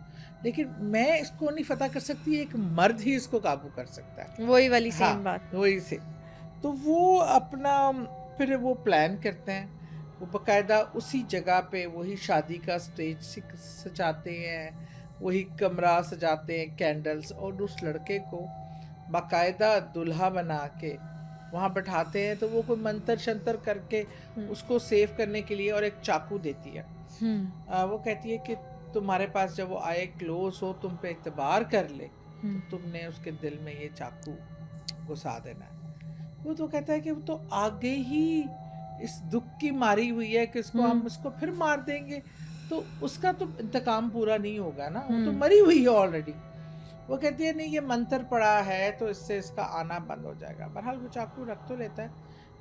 S2: लेकिन मैं इसको नहीं पता कर सकती, एक मर्द ही इसको काबू कर सकता है।
S1: वही वाली
S2: हाँ,
S1: सेम बात।
S2: वही से। तो वो अपना फिर वो प्लान करते हैं, वो बाकायदा उसी जगह पे वही शादी का स्टेज सजाते हैं, वही कमरा सजाते हैं कैंडल्स, और उस लड़के को बाकायदा दूल्हा बना के वहाँ बैठाते हैं। तो वो कोई मंत्र शंतर करके उसको सेव करने के लिए और एक चाकू देती है। वो कहती है कि तुम्हारे पास जब वो आए क्लोज हो, तुम पे एतबार कर ले, तो तुमने उसके दिल में ये चाकू घुसा देना है। वो तो कहता है कि वो तो आगे ही इस दुख की मारी हुई है कि इसको हम इसको फिर मार देंगे, तो उसका तो इंतकाम पूरा नहीं होगा ना, वो तो मरी हुई है ऑलरेडी। वो कहती है नहीं ये मंत्र पड़ा है तो इससे इसका आना बंद हो जाएगा। बहरहाल वो चाकू रख तो लेता है,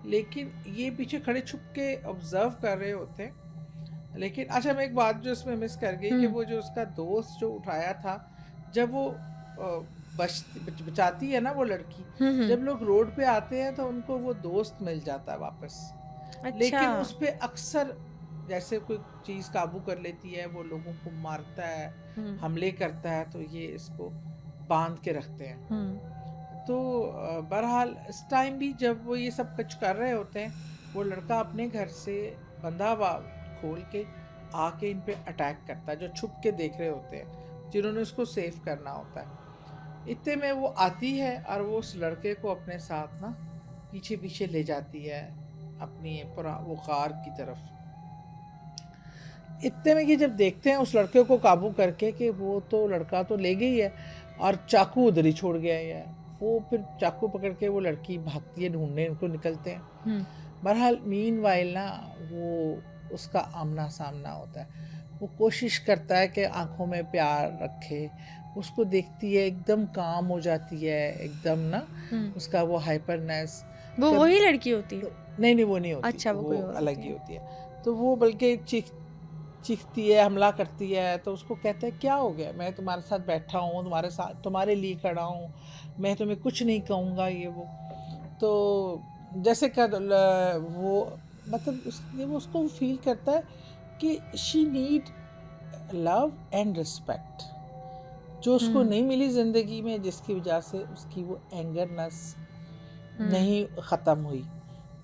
S2: लेकिन ये पीछे खड़े छुप के ऑब्जर्व कर रहे होते हैं। लेकिन अच्छा, मैं एक बात जो इसमें मिस कर गई कि वो जो उसका दोस्त जो उठाया था, जब वो बचाती है ना वो लड़की, जब लोग रोड पे आते हैं तो उनको वो दोस्त मिल जाता है वापस।
S1: अच्छा।
S2: लेकिन उस पे अक्सर जैसे कोई चीज़ काबू कर लेती है, वो लोगों को मारता है, हमले करता है, तो ये इसको बांध के रखते हैं। तो बहरहाल इस टाइम भी जब वो ये सब कुछ कर रहे होते हैं, वो लड़का अपने घर से बंधा हुआ खोल के आके इन पे अटैक करता है, जो छुप के देख रहे होते हैं, जिन्होंने उसको सेव करना होता है। इतने में वो आती है और वो उस लड़के को अपने साथ ना पीछे पीछे ले जाती है अपनी पूरा वो कार की तरफ। इतने में कि जब देखते हैं उस लड़के को काबू करके कि वो तो लड़का तो ले गई है और चाकू उधर ही छोड़ गया है, वो फिर चाकू पकड़ के वो लड़की भागती है, ढूंढने उनको निकलते हैं। बहरहाल मीनवाइल ना वो उसका आमना सामना होता है, वो कोशिश करता है कि आंखों में प्यार रखे, उसको देखती है एकदम काम हो जाती है एकदम ना, उसका वो हाइपरनेस।
S1: वो वही लड़की होती है?
S2: नहीं वो नहीं होती।
S1: अच्छा, वो कोई और
S2: अलग ही होती है। तो वो बल्कि चीखती है, हमला करती है, तो उसको कहते हैं क्या हो गया, मैं तुम्हारे साथ बैठा हूँ, तुम्हारे साथ तुम्हारे लिए खड़ा हूँ, मैं तुम्हें कुछ नहीं कहूँगा ये वो। तो जैसे कर वो मतलब उसको फील करता है कि she need love and respect, जो उसको नहीं मिली ज़िंदगी में, जिसकी वजह से उसकी वो एंगरनेस नहीं ख़त्म हुई।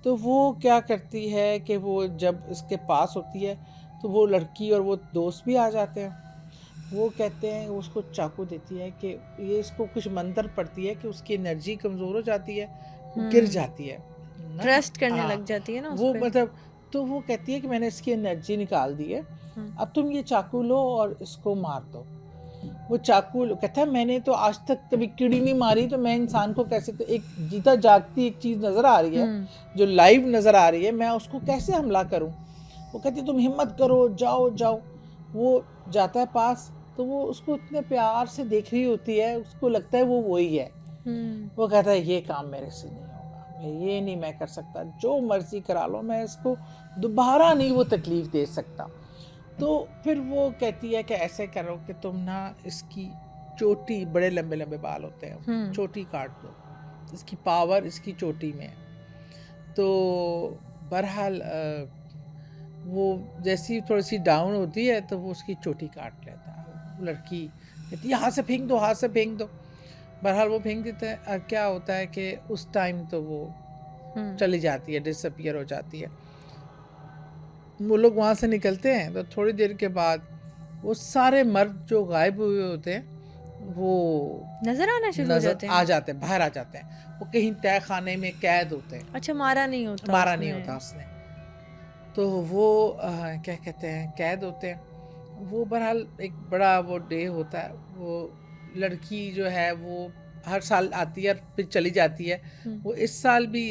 S2: तो वो क्या करती है कि वो जब इसके पास होती है तो वो लड़की और वो दोस्त भी आ जाते हैं। वो कहते हैं, उसको चाकू देती है कि ये इसको कुछ मंत्र पड़ती है कि उसकी एनर्जी कमज़ोर हो जाती है, वो गिर जाती है,
S1: ट्रस्ट करने लग जाती है ना उस
S2: वो
S1: पे।
S2: मतलब। तो वो कहती है कि मैंने इसकी एनर्जी निकाल दी है, अब तुम ये चाकू लो और इसको मार दो। वो चाकू कहता है मैंने तो आज तक कभी कीड़ी नहीं मारी, तो मैं इंसान को कैसे, तो एक जीता जागती एक चीज़ नज़र आ रही है जो लाइव नज़र आ रही है, मैं उसको कैसे हमला करूं। वो कहती है तुम हिम्मत करो, जाओ जाओ। वो जाता है पास, तो वो उसको इतने प्यार से देख रही होती है, उसको लगता है वो वही है। वो कहता है ये काम मेरे से नहीं होगा, ये नहीं मैं कर सकता, जो मर्जी करा लो, मैं इसको दोबारा नहीं वो तकलीफ़ दे सकता। तो फिर वो कहती है कि ऐसे करो कि तुम ना इसकी चोटी, बड़े लंबे लंबे बाल होते हैं, चोटी काट दो, इसकी पावर इसकी चोटी में है। तो बहरहाल वो जैसी थोड़ी सी डाउन होती है तो वो उसकी चोटी काट लेता है। लड़की कहती है हाथ से फेंक दो, हाथ से फेंक दो। बहरहाल वो फेंक देते हैं। क्या होता है कि उस टाइम तो वो चली जाती है, डिसअपियर हो जाती है। वो लोग वहाँ से निकलते हैं तो थोड़ी देर के बाद वो सारे मर्द जो गायब हुए होते हैं वो
S1: नजर आना शुरू हो जाते हैं,
S2: आ जाते हैं, बाहर आ जाते हैं। वो कहीं तय खाने में कैद होते हैं।
S1: अच्छा, मारा नहीं होता
S2: उसने। तो वो क्या कहते हैं, कैद होते हैं। वो बहरहाल एक बड़ा वो डे होता है। वो लड़की जो है वो हर साल आती है फिर चली जाती है। वो इस साल भी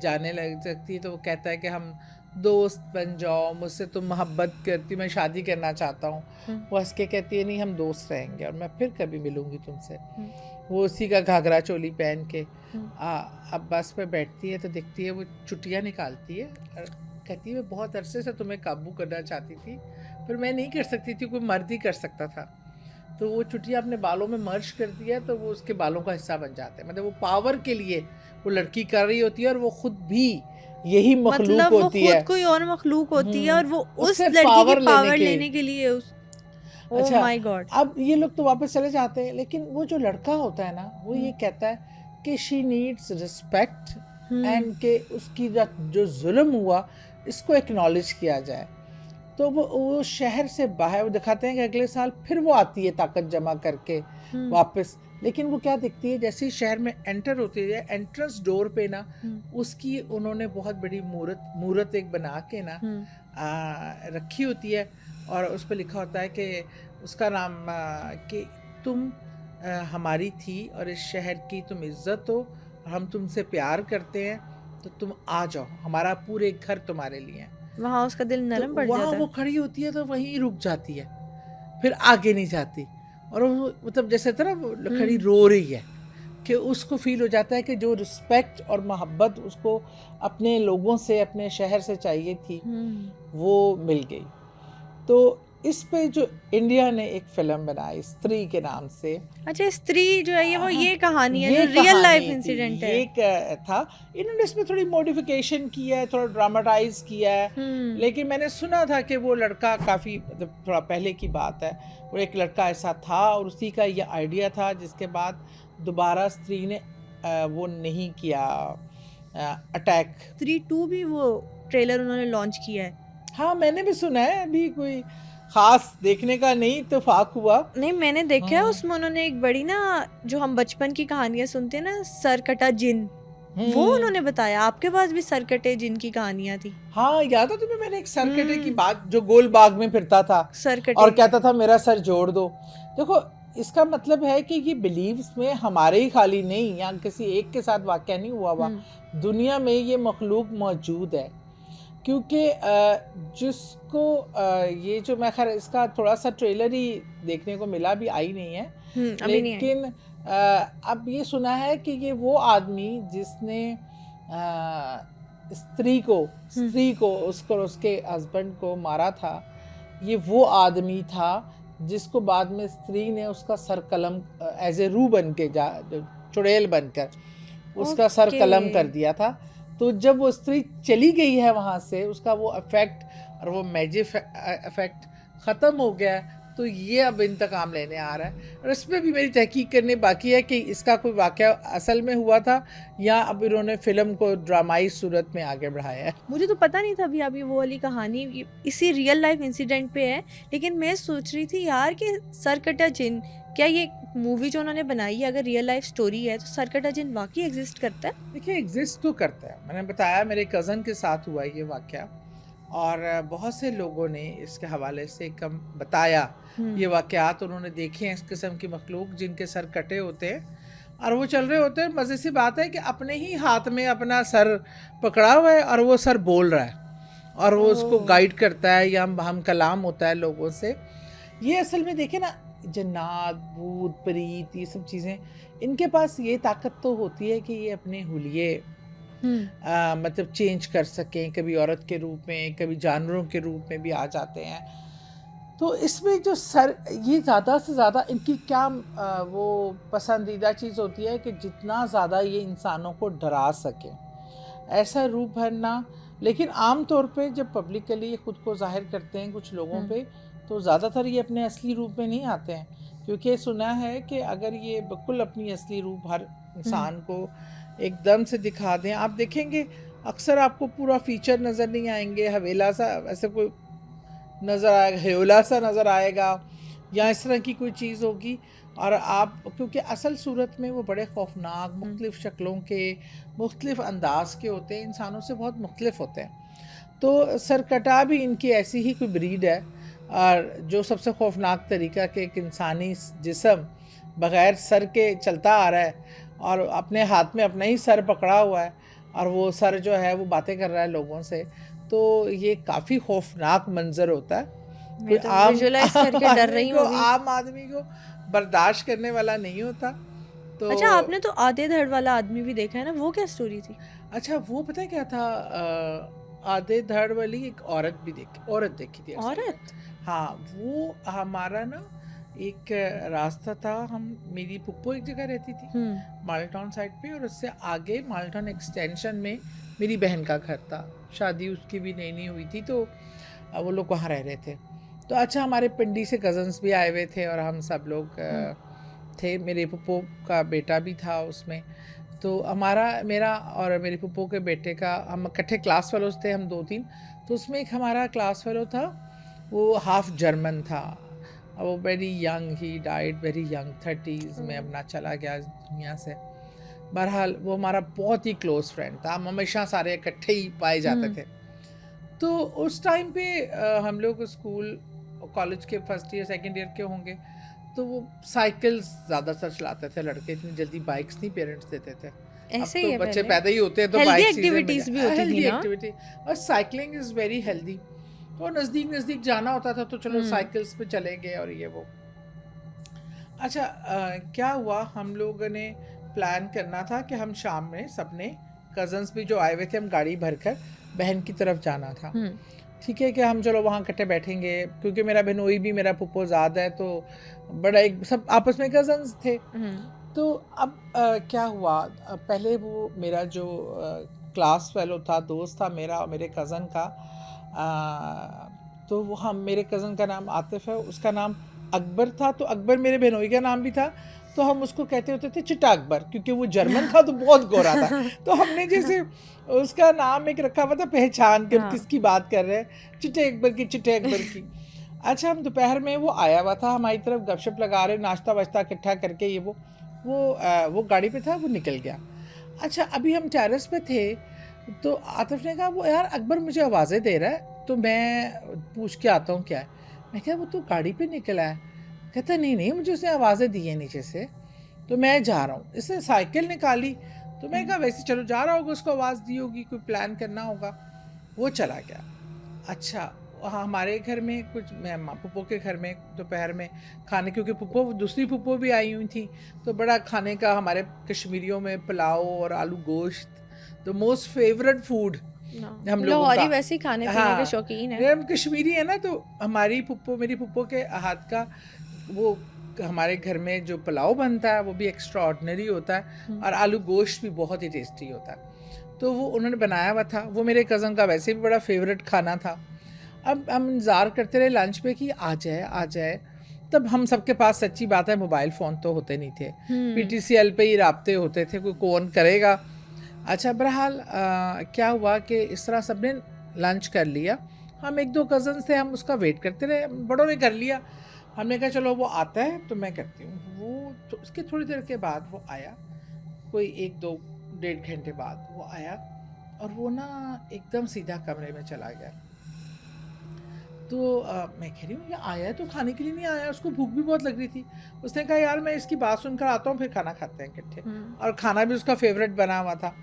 S2: जाने लग सकती है। तो वो कहता है कि हम दोस्त बन जाओ, मुझसे तुम मोहब्बत करती, मैं शादी करना चाहता हूँ। वो हंस के कहती है नहीं, हम दोस्त रहेंगे और मैं फिर कभी मिलूंगी तुमसे। वो उसी का घाघरा चोली पहन के अब बस पे बैठती है तो देखती है वो चुटिया निकालती है और कहती है मैं बहुत अरसे से तुम्हें काबू करना चाहती थी, पर मैं नहीं कर सकती थी, कोई मर्द ही कर सकता था। तो वो चुटिया अपने बालों में मर्ज कर दिया तो वो उसके बालों का हिस्सा बन जाते हैं। मतलब वो पावर के लिए वो लड़की कर रही होती है और वो खुद भी यही मखलूक
S1: मतलब
S2: होती है,
S1: वो खुद कोई और मखलूक होती है और वो उस लड़की की पावर लेने के लिए ओह माय गॉड।
S2: अब ये लोग तो वापस चले जाते हैं, लेकिन वो जो लड़का होता है ना वो ये कहता है कि शी नीड्स रिस्पेक्ट एंड के उसकी जो जुल्म हुआ इसको एक्नॉलेज किया जाए। तो वो शहर से बाहर, वो दिखाते हैं कि अगले साल फिर वो आती है ताकत जमा करके वापस। लेकिन वो क्या दिखती है, जैसे ही शहर में एंटर होती है, एंट्रेंस डोर पे ना उसकी उन्होंने बहुत बड़ी मूर्त एक बना के ना रखी होती है और उस पर लिखा होता है कि उसका नाम कि तुम हमारी थी और इस शहर की तुम इज्जत हो और हम तुमसे प्यार करते हैं, तो तुम आ जाओ, हमारा पूरे घर तुम्हारे लिए है।
S1: वहाँ उसका दिल नरम पड़ जाता है।
S2: वहाँ वो खड़ी होती है तो वहीं रुक जाती है, फिर आगे नहीं जाती। और वो मतलब जैसे तरह खड़ी रो रही है कि उसको फील हो जाता है कि जो रिस्पेक्ट और मोहब्बत उसको अपने लोगों से, अपने शहर से चाहिए थी वो मिल गई। तो इस पे जो इंडिया ने एक फिल्म बनाई स्त्री के नाम से।
S1: अच्छा, स्त्री जो है ये वो ये कहानी है, जो रियल लाइफ इंसिडेंट है।
S2: एक था, इन्होंने इसमें थोड़ी मॉडिफिकेशन किया है, थोड़ा ड्रामाटाइज किया है। लेकिन मैंने सुना था कि वो लड़का काफ़ी मतलब थोड़ा पहले की बात है, वो एक लड़का ऐसा था और उसी का ये आइडिया था, जिसके बाद दोबारा स्त्री ने वो नहीं किया अटैक।
S1: स्त्री 2 भी वो ट्रेलर उन्होंने लॉन्च किया है।
S2: हाँ मैंने भी सुना है, अभी कोई खास देखने का नहीं इत्तेफाक हुआ।
S1: नहीं, मैंने देखा है,
S2: हाँ।
S1: उसमें उन्होंने एक बड़ी ना, जो हम बचपन की कहानियां सुनते हैं ना, सरकटा जिन, वो उन्होंने बताया। आपके पास भी सरकटे जिन की कहानियां थी?
S2: हाँ याद है तुम्हें, मैंने एक सरकटे की बात, जो गोल बाग में फिरता था
S1: सरकटे
S2: और कहता था मेरा सर जोड़ दो। देखो इसका मतलब है कि ये बिलीव्स में हमारे ही खाली नहीं, या किसी एक के साथ वाकया नहीं हुआ, दुनिया में ये मखलूक मौजूद है। क्योंकि जिसको ये जो, मैं खैर इसका थोड़ा सा ट्रेलर ही देखने को मिला, भी आई नहीं है, लेकिन अब ये सुना है कि ये वो आदमी जिसने स्त्री को उसको उसके हस्बैंड को मारा था, ये वो आदमी था जिसको बाद में स्त्री ने उसका सर कलम एज ए रू बन के चुड़ैल बनकर उसका सर कलम कर दिया था। तो जब वो स्त्री चली गई है वहाँ से, उसका वो इफेक्ट और वो मैजिक इफेक्ट ख़त्म हो गया है, तो ये अब इंतकाम लेने आ रहा है। और इसमें भी मेरी तहकीक करने बाकी है कि इसका कोई वाक़या असल में हुआ था या अब इन्होंने फिल्म को ड्रामाई सूरत में आगे बढ़ाया है।
S1: मुझे तो पता नहीं था अभी अभी वो वाली कहानी इसी रियल लाइफ इंसिडेंट पे है, लेकिन मैं सोच रही थी यार कि सरकटा जिन, क्या ये मूवी जो उन्होंने बनाई है अगर रियल लाइफ स्टोरी है, तो सरकटा जिन वाकई एग्जिस्ट करता है?
S2: देखिए एग्जिस्ट तो करता है, मैंने बताया मेरे कज़न के साथ हुआ ये वाक़या, और बहुत से लोगों ने इसके हवाले से कम बताया ये वाक़यात उन्होंने देखे हैं, इस किस्म की मखलूक जिनके सर कटे होते हैं और वो चल रहे होते हैं। मज़े से बात है कि अपने ही हाथ में अपना सर पकड़ा हुआ है और वो सर बोल रहा है और वो उसको गाइड करता है, या हम कलाम होता है लोगों से। ये असल में देखे ना, जन्नात, भूत, प्रीत, ये सब चीज़ें, इनके पास ये ताकत तो होती है कि ये अपने हुलिये मतलब चेंज कर सकें, कभी औरत के रूप में, कभी जानवरों के रूप में भी आ जाते हैं। तो इसमें जो सर, ये ज़्यादा से ज़्यादा इनकी क्या वो पसंदीदा चीज़ होती है कि जितना ज़्यादा ये इंसानों को डरा सके, ऐसा रूप भरना। लेकिन आम तौर पे जब पब्लिकली ख़ुद को जाहिर करते हैं कुछ लोगों पे, तो ज़्यादातर ये अपने असली रूप में नहीं आते हैं, क्योंकि सुना है कि अगर ये बिल्कुल अपनी असली रूप हर इंसान को एकदम से दिखा दें, आप देखेंगे अक्सर आपको पूरा फीचर नज़र नहीं आएंगे, हवेला सा ऐसे कोई नज़र आएगा, हेयोला सा नज़र आएगा, या इस तरह की कोई चीज़ होगी। और आप, क्योंकि असल सूरत में वो बड़े खौफनाक, मुख्तलिफ़ शक्लों के, मुख्तलिफ़ अंदाज के होते हैं, इंसानों से बहुत मुख्तलिफ़ होते हैं। तो सरकटा भी इनकी ऐसी ही कोई ब्रीड है, और जो सबसे खौफनाक तरीका के एक इंसानी जिस्म बग़ैर सर के चलता आ रहा है और अपने हाथ में अपना ही सर पकड़ा हुआ है, और वो सर जो है वो बातें कर रहा है लोगों से, तो ये काफ़ी खौफनाक मंजर होता है।
S1: मैं तो विजुअलाइज करके डर रही हूँ।
S2: आम आदमी को बर्दाश्त करने वाला नहीं होता। तो
S1: अच्छा, आपने तो आधे धड़ वाला आदमी भी देखा है ना, वो क्या स्टोरी थी?
S2: अच्छा, वो पता है क्या था, आधे धड़ वाली एक औरत देखी थी।
S1: औरत?
S2: हाँ, वो हमारा ना एक रास्ता था, मेरी पुप्पो एक जगह रहती थी माल्टाउन साइड पे, और उससे आगे माल्टाउन एक्सटेंशन में मेरी बहन का घर था। शादी उसकी भी नई हुई थी, तो वो लोग वहाँ रह रहे थे। तो अच्छा, हमारे पिंडी से कज़न्स भी आए हुए थे और हम सब लोग थे, मेरे पुप्पो का बेटा भी था उसमें। तो मेरा और मेरे पुप्पो के बेटे का, हम इकट्ठे क्लास फेलोज थे, हम 2-3। तो उसमें एक हमारा क्लास फेलो था, वो हाफ जर्मन था, वो very young, he died very young, 30s में अपना चला गया इस दुनिया से। बहरहाल वो हमारा बहुत ही क्लोज़ फ्रेंड था, हम हमेशा सारे इकट्ठे ही पाए जाते थे। तो उस टाइम पे हम लोग स्कूल कॉलेज के फर्स्ट ईयर सेकंड ईयर के होंगे, तो वो साइकिल्स ज़्यादातर चलाते थे लड़के, इतनी जल्दी बाइक्स नहीं पेरेंट्स देते थे।
S1: ऐसे
S2: अब तो बच्चे पैदा ही होते हैं तो
S1: हेल्दी
S2: बाइक
S1: एक्टिविटीज भी होती थी ना,
S2: एक्टिविटी, और साइकिलिंग इज़ वेरी हेल्दी। तो नज़दीक जाना होता था तो चलो साइकिल्स पे चले गए और ये वो। अच्छा, क्या हुआ, हम लोगों ने प्लान करना था कि हम शाम में सबने, कज़न्स भी जो आए हुए थे, हम गाड़ी भरकर बहन की तरफ जाना था। ठीक है कि हम चलो वहाँ इकट्ठे बैठेंगे, क्योंकि मेरा बहनोई भी मेरा पुप्पो ज़्यादा है, तो बड़ा एक सब आपस में कज़न्स थे। तो अब क्या हुआ, पहले वो मेरा जो क्लास फेलो था, दोस्त था मेरा और मेरे कज़न का, तो वो मेरे कज़न का नाम आतिफ़ है, उसका नाम अकबर था, तो अकबर मेरे बहनोई का नाम भी था, तो हम उसको कहते होते थे चिट्टा अकबर, क्योंकि वो जर्मन था तो बहुत गोरा था। तो हमने जैसे उसका नाम एक रखा हुआ था पहचान के,
S1: हाँ।
S2: किसकी बात कर रहे हैं, चिट्टे अकबर की, चिट्टे अकबर की। अच्छा, हम दोपहर में वो आया हुआ था हमारी तरफ, गपशप लगा रहे, नाश्ता वाश्ता इकट्ठा करके, ये वो गाड़ी पे था, वो निकल गया। अच्छा, अभी हम टेरेस पे थे तो आतिफ ने कहा वो यार अकबर मुझे आवाज़ें दे रहा है, तो मैं पूछ के आता हूँ क्या है। मैं कहा वो तो गाड़ी पे निकला है। कहता नहीं नहीं, मुझे उसने आवाज़ें दी हैं नीचे से, तो मैं जा रहा हूँ। इसने साइकिल निकाली, तो मैं कहा वैसे चलो जा रहा होगा, उसको आवाज़ दी होगी, कोई प्लान करना होगा। वो चला गया। अच्छा, वहाँ हमारे घर में कुछ, मैं पुप्पो के घर में दोपहर में खाने, क्योंकि पुप्पो दूसरी पुप्पो भी आई हुई थी, तो बड़ा खाने का हमारे कश्मीरियों में पुलाव और आलू गोश्त, द मोस्ट फेवरेट फूड हम लोगों
S1: लाहौरी
S2: का।
S1: वैसे ही खाने पीने
S2: हाँ,
S1: के शौकीन है।
S2: हम कश्मीरी है ना, तो हमारी पुप्पो, मेरी पुप्पो के हाथ का वो हमारे घर में जो पुलाव बनता है वो भी एक्स्ट्रा ऑर्डिनरी होता है, और आलू गोश्त भी बहुत ही टेस्टी होता है। तो वो उन्होंने बनाया हुआ था, वो मेरे कज़न का वैसे भी बड़ा फेवरेट खाना था। अब हम इंतज़ार करते रहे लंच पे कि आ जाए आ जाए। तब हम सबके पास सच्ची बात है मोबाइल फ़ोन तो होते नहीं थे, PTCL पे ही राब्ते होते थे, कोई कौन करेगा। अच्छा, बहरहाल क्या हुआ कि इस तरह सब ने लंच कर लिया, हम एक दो कज़न थे, हम उसका वेट करते रहे, बड़ों ने कर लिया। हमने कहा चलो वो आता है तो मैं करती हूँ। वो तो उसके थोड़ी देर के बाद वो आया, कोई 1-2-1.5 घंटे बाद वो आया, और वो ना एकदम सीधा कमरे में चला गया। तो मैं कह रही हूँ ये आया है तो खाने के लिए नहीं आया, उसको भूख भी बहुत लग रही थी। उसने कहा यार मैं इसकी बात सुनकर आता हूँ, फिर खाना खाते हैं इकट्ठे, और खाना भी उसका फेवरेट बना हुआ था।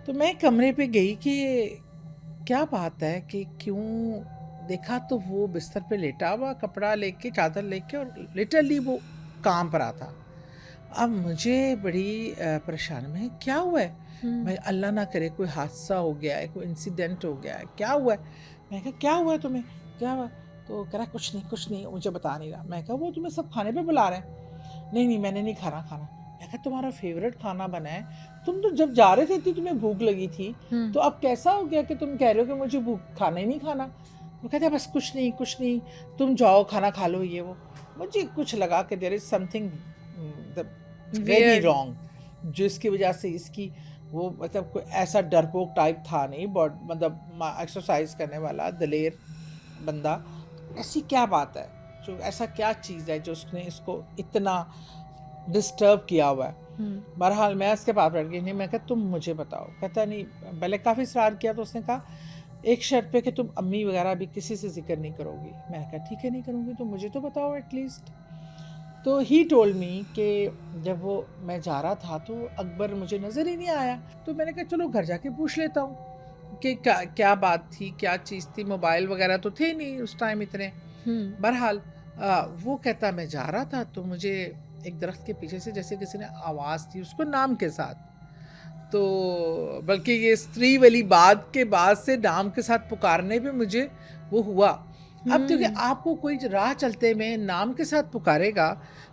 S2: तो मैं कमरे पे गई कि क्या बात है, कि क्यों, देखा तो वो बिस्तर पे लेटा हुआ, कपड़ा लेके, चादर लेके, और लिटरली वो काम पर था। अब मुझे बड़ी परेशान में, क्या हुआ है? मैं अल्लाह ना करे कोई हादसा हो गया है, कोई इंसिडेंट हो गया है, क्या हुआ है? मैं कहा क्या हुआ है तुम्हें, क्या हुआ? तो कह रहा कुछ नहीं, मुझे बता नहीं रहा। मैं कहा वो तुम्हें सब खाने पे बुला रहे हैं। नहीं मैंने नहीं खाना। मैं कहा तुम्हारा फेवरेट खाना बना है, तुम तो जब जा रहे थे तो तुम्हें भूख लगी थी, तो अब कैसा हो गया कि तुम कह रहे हो कि मुझे भूख, खाना ही नहीं खाना? वो कहते बस कुछ नहीं, तुम जाओ खाना खा लो, ये वो। मुझे कुछ लगा कि there is something very wrong, जिसकी वजह से इसकी वो, मतलब कोई ऐसा डरपोक टाइप था नहीं, बट मतलब एक्सरसाइज करने वाला दलेर बंदा। ऐसी क्या बात है, जो ऐसा क्या चीज़ है जो उसने इसको इतना डिस्टर्ब किया हुआ है? बहरहाल मैं उसके पास बैठ गई, नहीं मैं कहा तुम मुझे बताओ। कहता नहीं, पहले काफ़ी इसरार किया, तो उसने कहा एक शर्त पे कि तुम अम्मी वगैरह भी किसी से जिक्र नहीं करोगी। मैंने कहा ठीक है नहीं करूँगी, तो मुझे तो बताओ एटलीस्ट। तो ही टोल्ड मी कि जब वो मैं जा रहा था तो अकबर मुझे नज़र ही नहीं आया। तो मैंने कहा चलो घर जाके पूछ लेता हूँ कि क्या बात थी, क्या चीज़ थी। मोबाइल वगैरह तो थे नहीं उस टाइम इतने। बहरहाल वो कहता मैं जा रहा था तो मुझे एक दरख्त के पीछे से जैसे किसी ने आवाज़ दी उसको नाम के साथ, तो बल्कि ये स्त्री वाली बात के बाद से नाम के साथ पुकारने पे मुझे वो हुआ। अब क्योंकि आपको कोई राह चलते में नाम के साथ पुकारेगा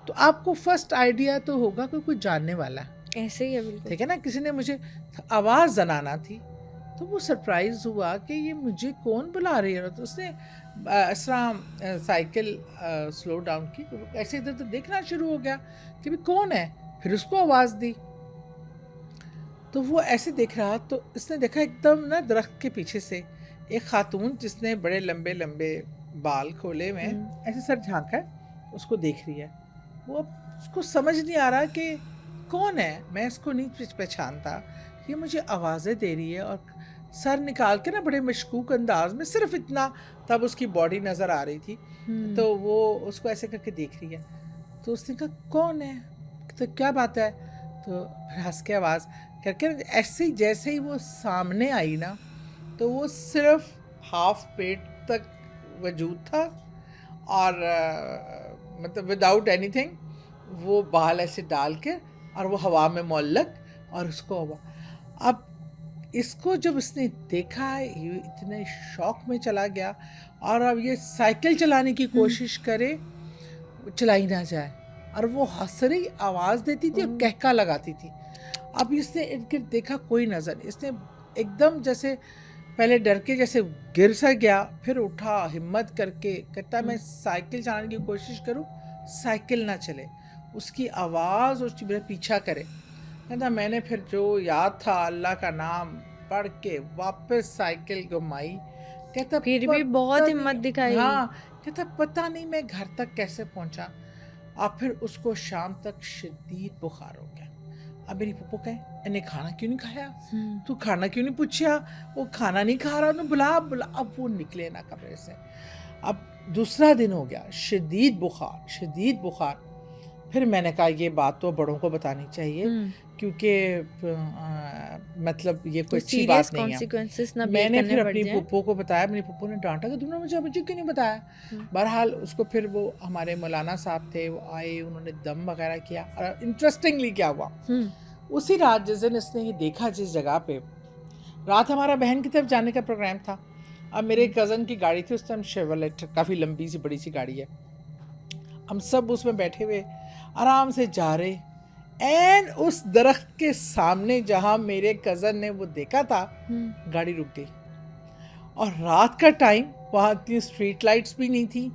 S2: तो आपको फर्स्ट आइडिया तो होगा कि कोई जानने वाला है।
S1: ऐसे ही है बिल्कुल,
S2: ठीक है ना, किसी ने मुझे आवाज़ जनाना थी, तो वो सरप्राइज हुआ कि ये मुझे कौन बुला रही है। तो उसने इस तरह साइकिल स्लो डाउन की, तो ऐसे इधर उधर देखना शुरू हो गया कि भी कौन है, फिर उसको आवाज़ दी। तो वो ऐसे देख रहा, तो इसने देखा एकदम ना दरख्त के पीछे से एक खातून जिसने बड़े लंबे लंबे बाल खोले हुए ऐसे सर झांका है, उसको देख रही है। वो उसको समझ नहीं आ रहा कि कौन है, मैं इसको नहीं पहचानता, ये मुझे आवाज़ें दे रही है। और सर निकाल के ना बड़े मशकूक अंदाज में, सिर्फ इतना तब उसकी बॉडी नज़र आ रही थी, तो वो उसको ऐसे करके देख रही है। तो उसने कहा कौन है, तो क्या बात है? तो फिर हंस के आवाज़ करके ऐसे ही जैसे ही वो सामने आई ना, तो वो सिर्फ हाफ पेट तक वजूद था, और मतलब विदाउट एनीथिंग, वो बाल ऐसे डाल के और वो हवा में मोल्लक, और उसको अब इसको जब उसने देखा ये इतने शौक में चला गया, और अब ये साइकिल चलाने की कोशिश करे, चलाई ना जाए, और वो हंस रही आवाज़ देती थी और कहका लगाती थी। अब इसने इर्द गिर्द देखा कोई नज़र, इसने एकदम जैसे पहले डर के जैसे गिर सा गया, फिर उठा हिम्मत करके, कहता मैं साइकिल चलाने की कोशिश करूं, साइकिल ना चले। उसकी आवाज़ और मेरा पीछा करे। कहता मैंने फिर जो याद था अल्लाह का नाम पढ़ के वापस साइकिल घुमाई। कहता
S1: फिर भी बहुत
S2: पता
S1: हिम्मत
S2: नहीं,
S1: दिखाई।
S2: हाँ, कहता पता नहीं मैं घर तक कैसे पहुंचा। अब फिर उसको शाम तक शदीद बुखार हो गया। अब मेरी पप्पू कहे इन्हें खाना क्यों नहीं खाया, तू खाना क्यों नहीं पूछा, वो खाना नहीं खा रहा, उन्हें बुला बुला। अब वो निकले ना कमरे से। अब दूसरा दिन हो गया, शदीद बुखार, शदीद बुखार। फिर मैंने कहा ये बात तो बड़ों को बतानी चाहिए, क्योंकि मतलब ये कोई अच्छी बात नहीं है। मैंने फिर अपनी पप्पू को बताया, मेरी पप्पू ने डांटा कि तुमने मुझे क्यों नहीं बताया। बहरहाल उसको फिर वो हमारे मौलाना साहब थे, वो आए, उन्होंने दम वगैरह किया। और इंटरेस्टिंगली क्या हुआ, उसी रात जिस दिन इसने ये देखा, जिस जगह पे रात हमारा बहन की तरफ जाने का प्रोग्राम था। अब मेरे कज़न की गाड़ी थी उस टाइम, शेवलेट, काफ़ी लंबी सी बड़ी सी गाड़ी है। हम सब उसमें बैठे हुए आराम से जा रहे, एंड उस दरख्त के सामने जहां मेरे कज़न ने वो देखा था, गाड़ी रुक गई। और रात का टाइम, वहाँ इतनी स्ट्रीट लाइट्स भी नहीं थी।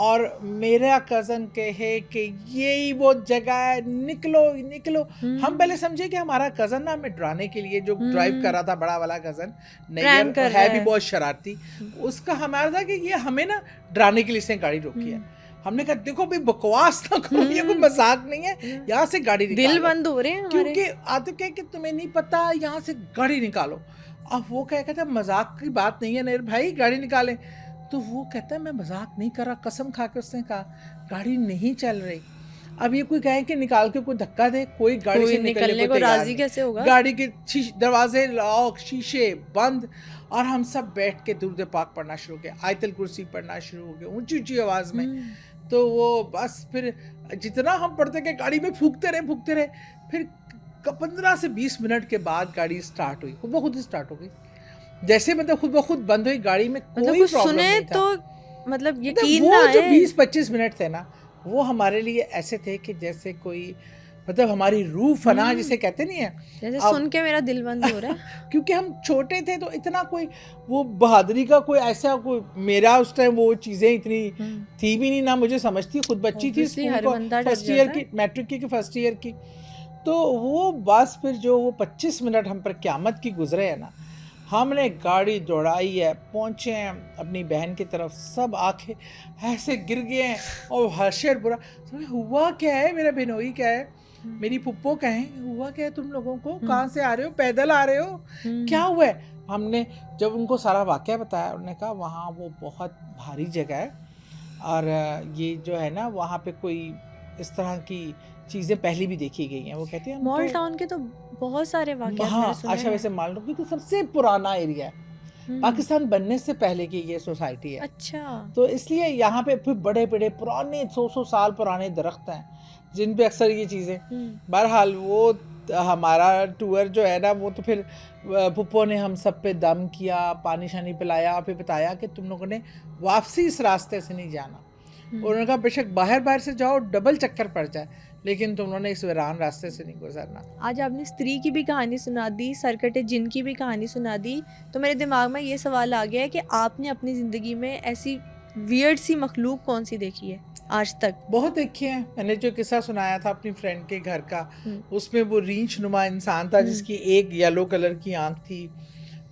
S2: और मेरा कज़न कहे कि यही वो जगह है, निकलो निकलो। हम पहले समझे कि हमारा कज़न ना हमें डराने के लिए, जो ड्राइव कर रहा था, बड़ा वाला कज़न, नहीं है भी बहुत शरारती, उसका हमारा था कि ये हमें ना डराने के लिए इसने गाड़ी रोकी है। हमने कहा देखो भाई बकवास ना करो, ये कोई मजाक नहीं है, यहाँ से गाड़ी निकालो,
S1: दिल बंद हो रहे हैं हमारे।
S2: क्योंकि आते क्या कि तुम्हें नहीं पता, यहाँ से गाड़ी निकालो। अब वो क्या कहता है मजाक की बात नहीं है नेर भाई, गाड़ी निकालें। तो वो कहता है मैं मजाक नहीं कर रहा, कसम खा के उसने कहा गाड़ी नहीं चल रही। अब ये कोई कहे कि निकाल के कोई धक्का दे, कोई गाड़ी से निकलने को
S1: राजी कैसे होगा।
S2: गाड़ी के दरवाजे लॉक, शीशे बंद, और हम सब बैठ के दुरूद पाक पढ़ना शुरू हो गए, आयतल कुर्सी पढ़ना शुरू हो गए ऊंची ऊंची आवाज में। तो वो बस फिर जितना हम पढ़ते गए गाड़ी में फूंकते रहे। फिर 15 से 20 मिनट के बाद गाड़ी स्टार्ट हुई, खुद ब खुद स्टार्ट हो गई। जैसे मतलब खुद ब खुद बंद हुई गाड़ी में, कोई प्रॉब्लम नहीं था।
S1: तो मतलब यकीन
S2: ना
S1: आए।
S2: वो जो 20-25 मिनट थे ना, वो हमारे लिए ऐसे थे कि जैसे कोई, मतलब हमारी रूह फना जिसे कहते नहीं है,
S1: जैसे सुन के मेरा दिल बंद हो रहा है।
S2: क्योंकि हम छोटे थे तो इतना कोई वो बहादुरी का कोई ऐसा कोई, मेरा उस टाइम वो चीज़ें इतनी थी भी नहीं, ना मुझे समझती, खुद बच्ची थी, फर्स्ट ईयर की, मैट्रिक की फर्स्ट ईयर की। तो वो बस फिर जो वो 25 मिनट हम पर क़यामत की गुजरे है ना, हमने गाड़ी दौड़ाई है, पहुँचे हैं अपनी बहन की तरफ, सब आंखें ऐसे गिर गए हैं और हर्षर बुरा, हुआ क्या है, मेरा बिनोई क्या है, मेरी पुप्पो कहें हुआ क्या है तुम लोगों को, कहाँ से आ रहे हो, पैदल आ रहे हो, क्या हुआ है। हमने जब उनको सारा वाक़या बताया, उन्होंने कहा वहाँ वो बहुत भारी जगह है, और ये जो है ना वहाँ पे कोई इस तरह की चीज़ें पहले भी देखी गई हैं। वो कहते हैं
S1: मॉल टाउन के तो बहुत सारे वाक़यात मैंने सुने हैं।
S2: अच्छा, वैसे मॉल टाउन तो सबसे पुराना एरिया है, पाकिस्तान बनने से पहले की ये सोसाइटी है।
S1: अच्छा,
S2: तो इसलिए यहाँ पे फिर बड़े बड़े पुराने 100 साल पुराने दरख्त हैं जिन पे अक्सर ये चीज़ें। बहरहाल वो हमारा टूर जो है ना, वो तो फिर पुप्पो ने हम सब पे दम किया, पानी शानी पिलाया, फिर बताया कि तुम लोगों ने वापसी इस रास्ते से नहीं जाना। उन्होंने कहा बेशक बाहर से जाओ, डबल चक्कर पड़ जाए, लेकिन तुम लोगों ने इस वीरान रास्ते से नहीं गुजरना।
S1: आज आपने स्त्री की भी कहानी सुना दी, सरकटे जिन की भी कहानी सुना दी, तो मेरे दिमाग में ये सवाल आ गया है कि आपने अपनी ज़िंदगी में ऐसी वियर्ड सी मखलूक कौन सी देखी है आज तक?
S2: बहुत देखी है। मैंने जो किस्सा सुनाया था अपनी फ्रेंड के घर का, उसमें वो रींछ नुमा इंसान था जिसकी एक येलो कलर की आंख थी।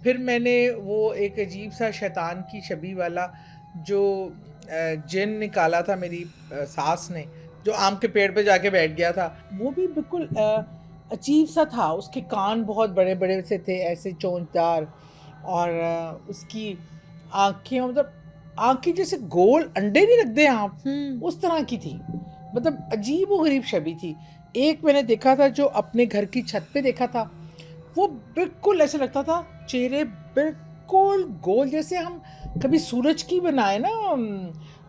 S2: फिर मैंने वो एक अजीब सा शैतान की छवि वाला जो जिन निकाला था मेरी सास ने, जो आम के पेड़ पे जाके बैठ गया था, वो भी बिल्कुल अजीब सा था। उसके कान बहुत बड़े बड़े से थे, ऐसे चोंचदार, और उसकी आँखें मतलब आँखें जैसे गोल अंडे नहीं रखते आप, उस तरह की थी। मतलब अजीब व गरीब छवि थी। एक मैंने देखा था जो अपने घर की छत पे देखा था, वो बिल्कुल ऐसे लगता था, चेहरे बिल्कुल गोल, जैसे हम कभी सूरज की बनाए ना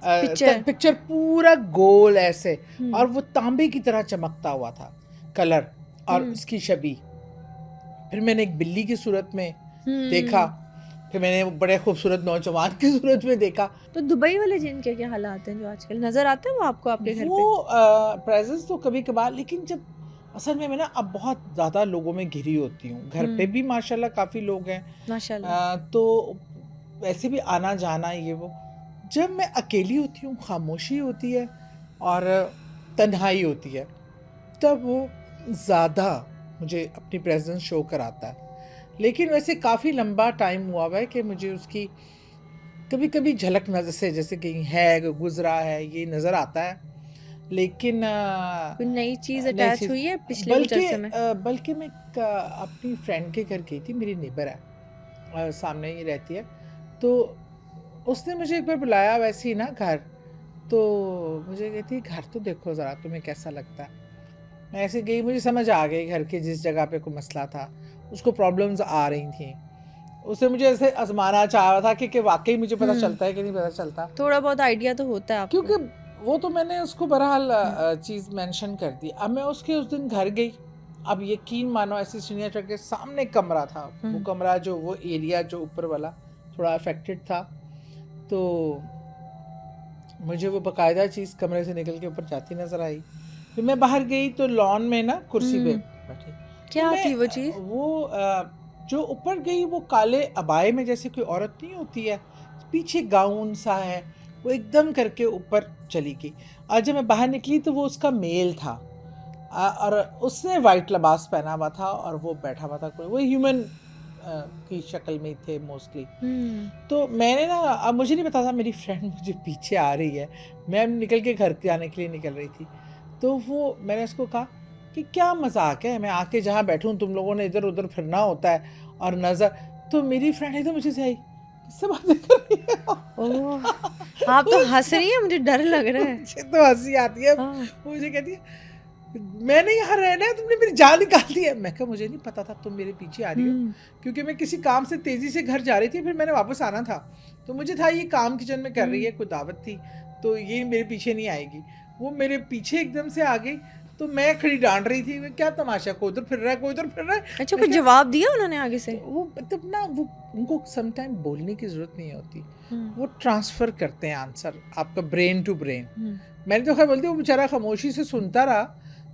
S2: पिक्चर पूरा गोल ऐसे, और वो तांबे की तरह चमकता हुआ था कलर और उसकी छवि। फिर मैंने एक बिल्ली की सूरत में देखा, फिर मैंने बड़े खूबसूरत नौजवान की सूरत में देखा।
S1: तो दुबई वाले जिन के क्या हालात हैं जो आजकल नजर आते हैं वो आपको आपके घर पे?
S2: वो प्रेजेंस तो कभी कभार, लेकिन जब असल में मैं ना अब बहुत ज़्यादा लोगों में घिरी होती हूँ। घर पे भी माशाल्लाह काफ़ी लोग हैं
S1: माशाल्लाह,
S2: तो वैसे भी आना जाना ये वो। जब मैं अकेली होती हूँ, खामोशी होती है, और तन्हाई होती है, तब वो ज़्यादा मुझे अपनी प्रेजेंस शो कराता है। लेकिन वैसे काफ़ी लंबा टाइम हुआ है कि मुझे उसकी कभी कभी झलक नजर से, जैसे कहीं है, गुजरा है, ये नज़र आता है, लेकिन
S1: कोई नई चीज
S2: नई
S1: अटैच
S2: चीज़।
S1: हुई है पिछले कुछ अरसे में?
S2: बल्कि मैं अपनी फ्रेंड के घर गई थी, मेरी नेबर है, सामने ही रहती है, तो उसने मुझे एक बार बुलाया वैसे ही ना घर, तो मुझे कहती घर तो देखो ज़रा, तुम्हें कैसा लगता है। मैं ऐसे गई, मुझे समझ आ गई घर के जिस जगह पे कोई मसला था, उसको प्रॉब्लम्स आ रही थी। उसने मुझे ऐसे आजमाना चाहा था कि वाकई मुझे पता चलता है कि नहीं पता चलता,
S1: थोड़ा बहुत आइडिया तो होता है आपको।
S2: क्योंकि वो तो मैंने उसको बहरहाल चीज़ मेंशन कर दी। अब मैं उसके उस दिन घर गई, अब यकीन मानो ऐसी सीढ़ियाँ चढ़ के सामने कमरा था, वो कमरा जो वो एरिया जो ऊपर वाला थोड़ा अफेक्टेड था, तो मुझे वो बाकायदा चीज़ कमरे से निकल के ऊपर जाती नज़र आई। फिर मैं बाहर गई तो लॉन में ना कुर्सी पे बैठी,
S1: क्या
S2: तो मैं
S1: थी वो चीज़?
S2: जो ऊपर गई वो काले अबाए में जैसे कोई औरत नहीं होती है, पीछे गाउन सा है, वो एकदम करके ऊपर चली गई। और जब मैं बाहर निकली तो वो उसका मेल था, और उसने वाइट लिबास पहना हुआ था और वो बैठा हुआ था, कोई वो ह्यूमन की शक्ल में थे मोस्टली। तो मैंने ना, अब मुझे नहीं पता था मेरी फ्रेंड मुझे पीछे आ रही है, मैं निकल के घर जाने के लिए निकल रही थी, तो वो मैंने उसको कहा कि क्या मजाक है, मैं आके जहाँ बैठूँ तुम लोगों ने इधर उधर फिरना होता है और नजर, तो मेरी फ्रेंड एकदम मुझे से आई, किससे बातें कर रही है?
S1: ओह, आप तो हंस रही हैं, मुझे डर लग रहा है।
S2: मुझे तो हंसी आती है। मुझे कहती है मैंने यहाँ रहना है, तुमने मेरी जान निकाल दी है। मैं कहा मुझे नहीं पता था तुम मेरे पीछे आ रही हो, क्योंकि मैं किसी काम से तेजी से घर जा रही थी, फिर मैंने वापस आना था, तो मुझे था ये काम किचन में कर रही है, कोई दावत थी, तो ये मेरे पीछे नहीं आएगी। वो मेरे पीछे एकदम से आ गई, तो मैं खड़ी डांट रही थी, क्या तमाशा, कोई उधर फिर रहा है, कोई उधर फिर रहा है।
S1: अच्छा, कुछ जवाब दिया उन्होंने आगे से?
S2: वो मतलब ना, वो उनको समटाइम बोलने की जरूरत नहीं होती, वो ट्रांसफर करते हैं आंसर आपका ब्रेन टू ब्रेन। मैंने तो खैर बोलती, वो बेचारा खामोशी से सुनता रहा,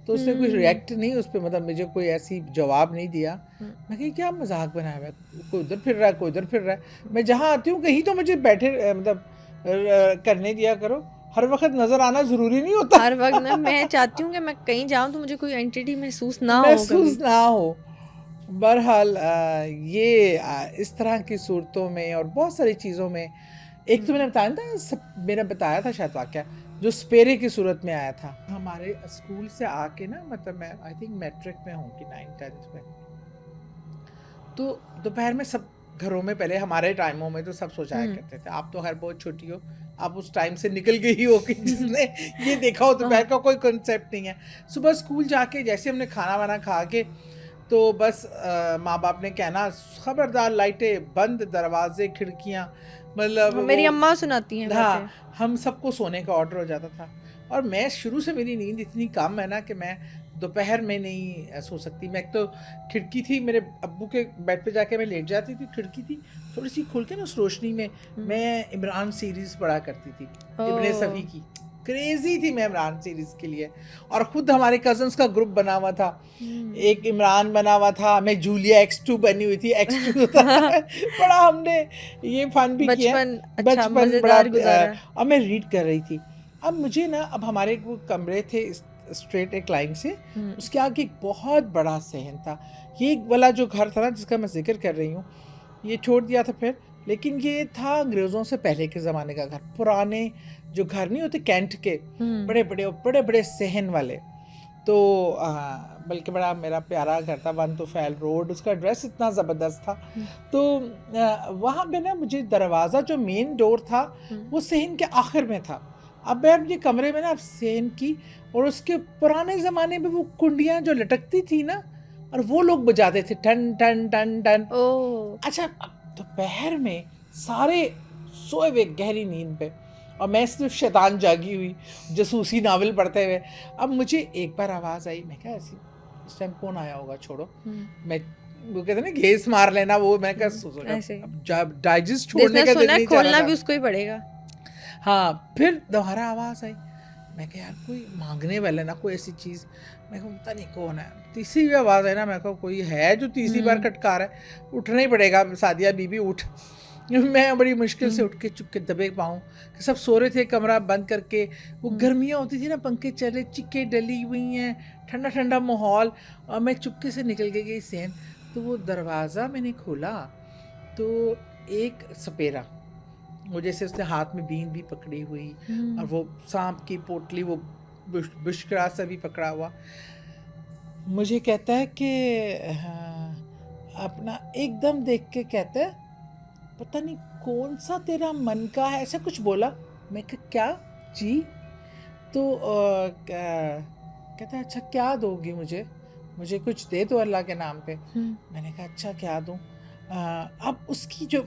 S2: तो उसने कुछ रिएक्ट नहीं उस पर, मतलब मुझे कोई ऐसी जवाब नहीं दिया। मैं कही क्या मजाक बनाया हुआ है, कोई उधर फिर रहा है, कोई उधर फिर रहा है, मैं जहाँ आती हूँ कहीं तो मुझे बैठे मतलब करने दिया करो, हर वक्त नजर आना जरूरी नहीं होता।
S1: हर वक्त ना, मैं चाहती हूँ कि मैं कहीं जाऊँ तो मुझे कोई एंटिटी महसूस ना
S2: हो। बहरहाल ये इस तरह की सूरतों में और बहुत सारी चीज़ों में, एक तो मैंने बताया था, मैंने बताया था शायद वाक़या, जो स्पेरे की सूरत में आया था हमारे स्कूल से आके ना, मतलब मैं आई थिंक मैट्रिक में हूँ कि 9th-10th में, तो दोपहर में सब घरों में, पहले हमारे टाइमों में तो सब सो जाया करते थे, आप तो खैर बहुत छोटी हो, आप उस टाइम से निकल गई हो कि जिसने ये देखा हो दोपहर का कोई कॉन्सेप्ट नहीं है। सुबह स्कूल जाके जैसे हमने खाना वाना खा के, तो बस माँ बाप ने कहना खबरदार लाइटें बंद, दरवाजे खिड़कियाँ, मतलब
S1: मेरी अम्मा सुनाती हैं।
S2: हाँ, हम सबको सोने का ऑर्डर हो जाता था। और मैं शुरू से, मेरी नींद इतनी कम है ना कि मैं दोपहर में नहीं सो सकती। मैं, एक तो खिड़की थी मेरे अब्बू के बेड पे जाके मैं लेट जाती थी, खिड़की थी थोड़ी सी खुल के ना, उस रोशनी में मैं इमरान सीरीज़ पढ़ा करती थी, इब्ने सफ़ी की। क्रेजी थी मैं इमरान सीरीज़ के लिए, और ख़ुद हमारे कज़न्स का ग्रुप बना हुआ था, एक इमरान बना हुआ था, मैं जूलिया X2 बनी हुई थी, X2 बड़ा हमने ये फन भी किया, बचपन बड़ा, और मैं रीड कर रही थी। अब मुझे ना, अब हमारे वो कमरे थे स्ट्रेट एक लाइन से, उसके आगे एक बहुत बड़ा सहन था। ये वाला जो घर था ना जिसका मैं जिक्र कर रही हूँ, ये छोड़ दिया था फिर, लेकिन ये था अंग्रेज़ों से पहले के ज़माने का घर, पुराने जो घर नहीं होते कैंट के, बड़े बड़े सहन वाले। तो बल्कि बड़ा मेरा प्यारा घर था, वन तो फैल रोड, उसका एड्रेस इतना ज़बरदस्त था। तो वहाँ पे ना मुझे दरवाज़ा, जो मेन डोर था, वो सहन के आखिर में था। अब मैं अपने कमरे में ना, अब सहन की, और उसके पुराने ज़माने में वो कुंडियाँ जो लटकती थी ना, और वो लोग बजाते थे टन टन टन टन। अच्छा, दोपहर में सारे सोए हुए गहरी नींद पे, और मैं सिर्फ शैतान जागी हुई जासूसी नावल पढ़ते हुए। अब मुझे एक बार आवाज़ आई, मैं क्या ऐसी, इस टाइम कौन आया होगा, छोड़ो, मैं, वो कहते ना घेस मार लेना, वो मैं क्या डाइजेस्ट छोड़ने का दिल नहीं चाह रहा था,
S1: भी उसको ही पड़ेगा।
S2: हाँ, फिर दोबारा आवाज़ आई, मैं कहा यार कोई मांगने वाला ना, कोई ऐसी चीज़, मैं कहा पता नहीं कौन है। तीसरी भी आवाज़ है ना, मैं कहा कोई है जो तीसरी बार खटका रहा है, उठना ही पड़ेगा, सादिया बीबी उठ। मैं बड़ी मुश्किल से उठ के चुप के दबे पाऊँ कि सब सो रहे थे कमरा बंद करके। वो गर्मियाँ होती थी ना, पंखे चले, चिक्के डली हुई हैं, ठंडा ठंडा माहौल, और मैं चुपके से निकल के गई सहन। तो वो दरवाज़ा मैंने खोला तो एक सपेरा, वो जैसे उसने हाथ में बीन भी पकड़ी हुई और वो सांप की पोटली, वो बुशकरा सा भी पकड़ा हुआ, मुझे कहता है कि अपना एकदम देख के कहता है, पता नहीं कौन सा तेरा मन का है, ऐसा कुछ बोला। मैं कहा क्या जी? तो कहता है अच्छा क्या दोगी मुझे, मुझे कुछ दे दो अल्लाह के नाम पे। मैंने कहा अच्छा क्या दूँ? अब उसकी जो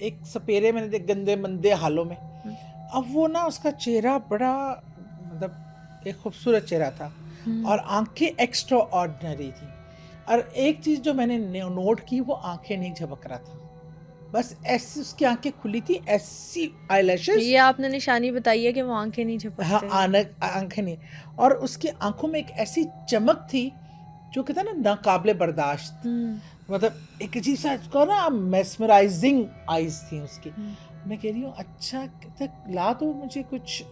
S2: एक सपेरे मैंने देख गंदे मंदे हालों में, अब वो ना उसका चेहरा बड़ा मतलब एक खूबसूरत चेहरा था और आंखें एक्स्ट्रा ऑर्डिनरी थी। और एक चीज़ जो मैंने नोट की, वो आंखें नहीं झपक रहा था, बस ऐसी उसकी आंखें खुली थी, ऐसी आईलैशेस।
S1: ये आपने निशानी बताई है कि वो आंखें नहीं झपकते।
S2: हाँ, आंखें नहीं, और उसकी आंखों में एक ऐसी चमक थी जो कहता है ना नाकाबिले बर्दाश्त, मतलब एक अजीब सा इसको ना मेस्मराइजिंग आईज थी उसकी। मैं कह रही हूँ अच्छा ला दो मुझे कुछ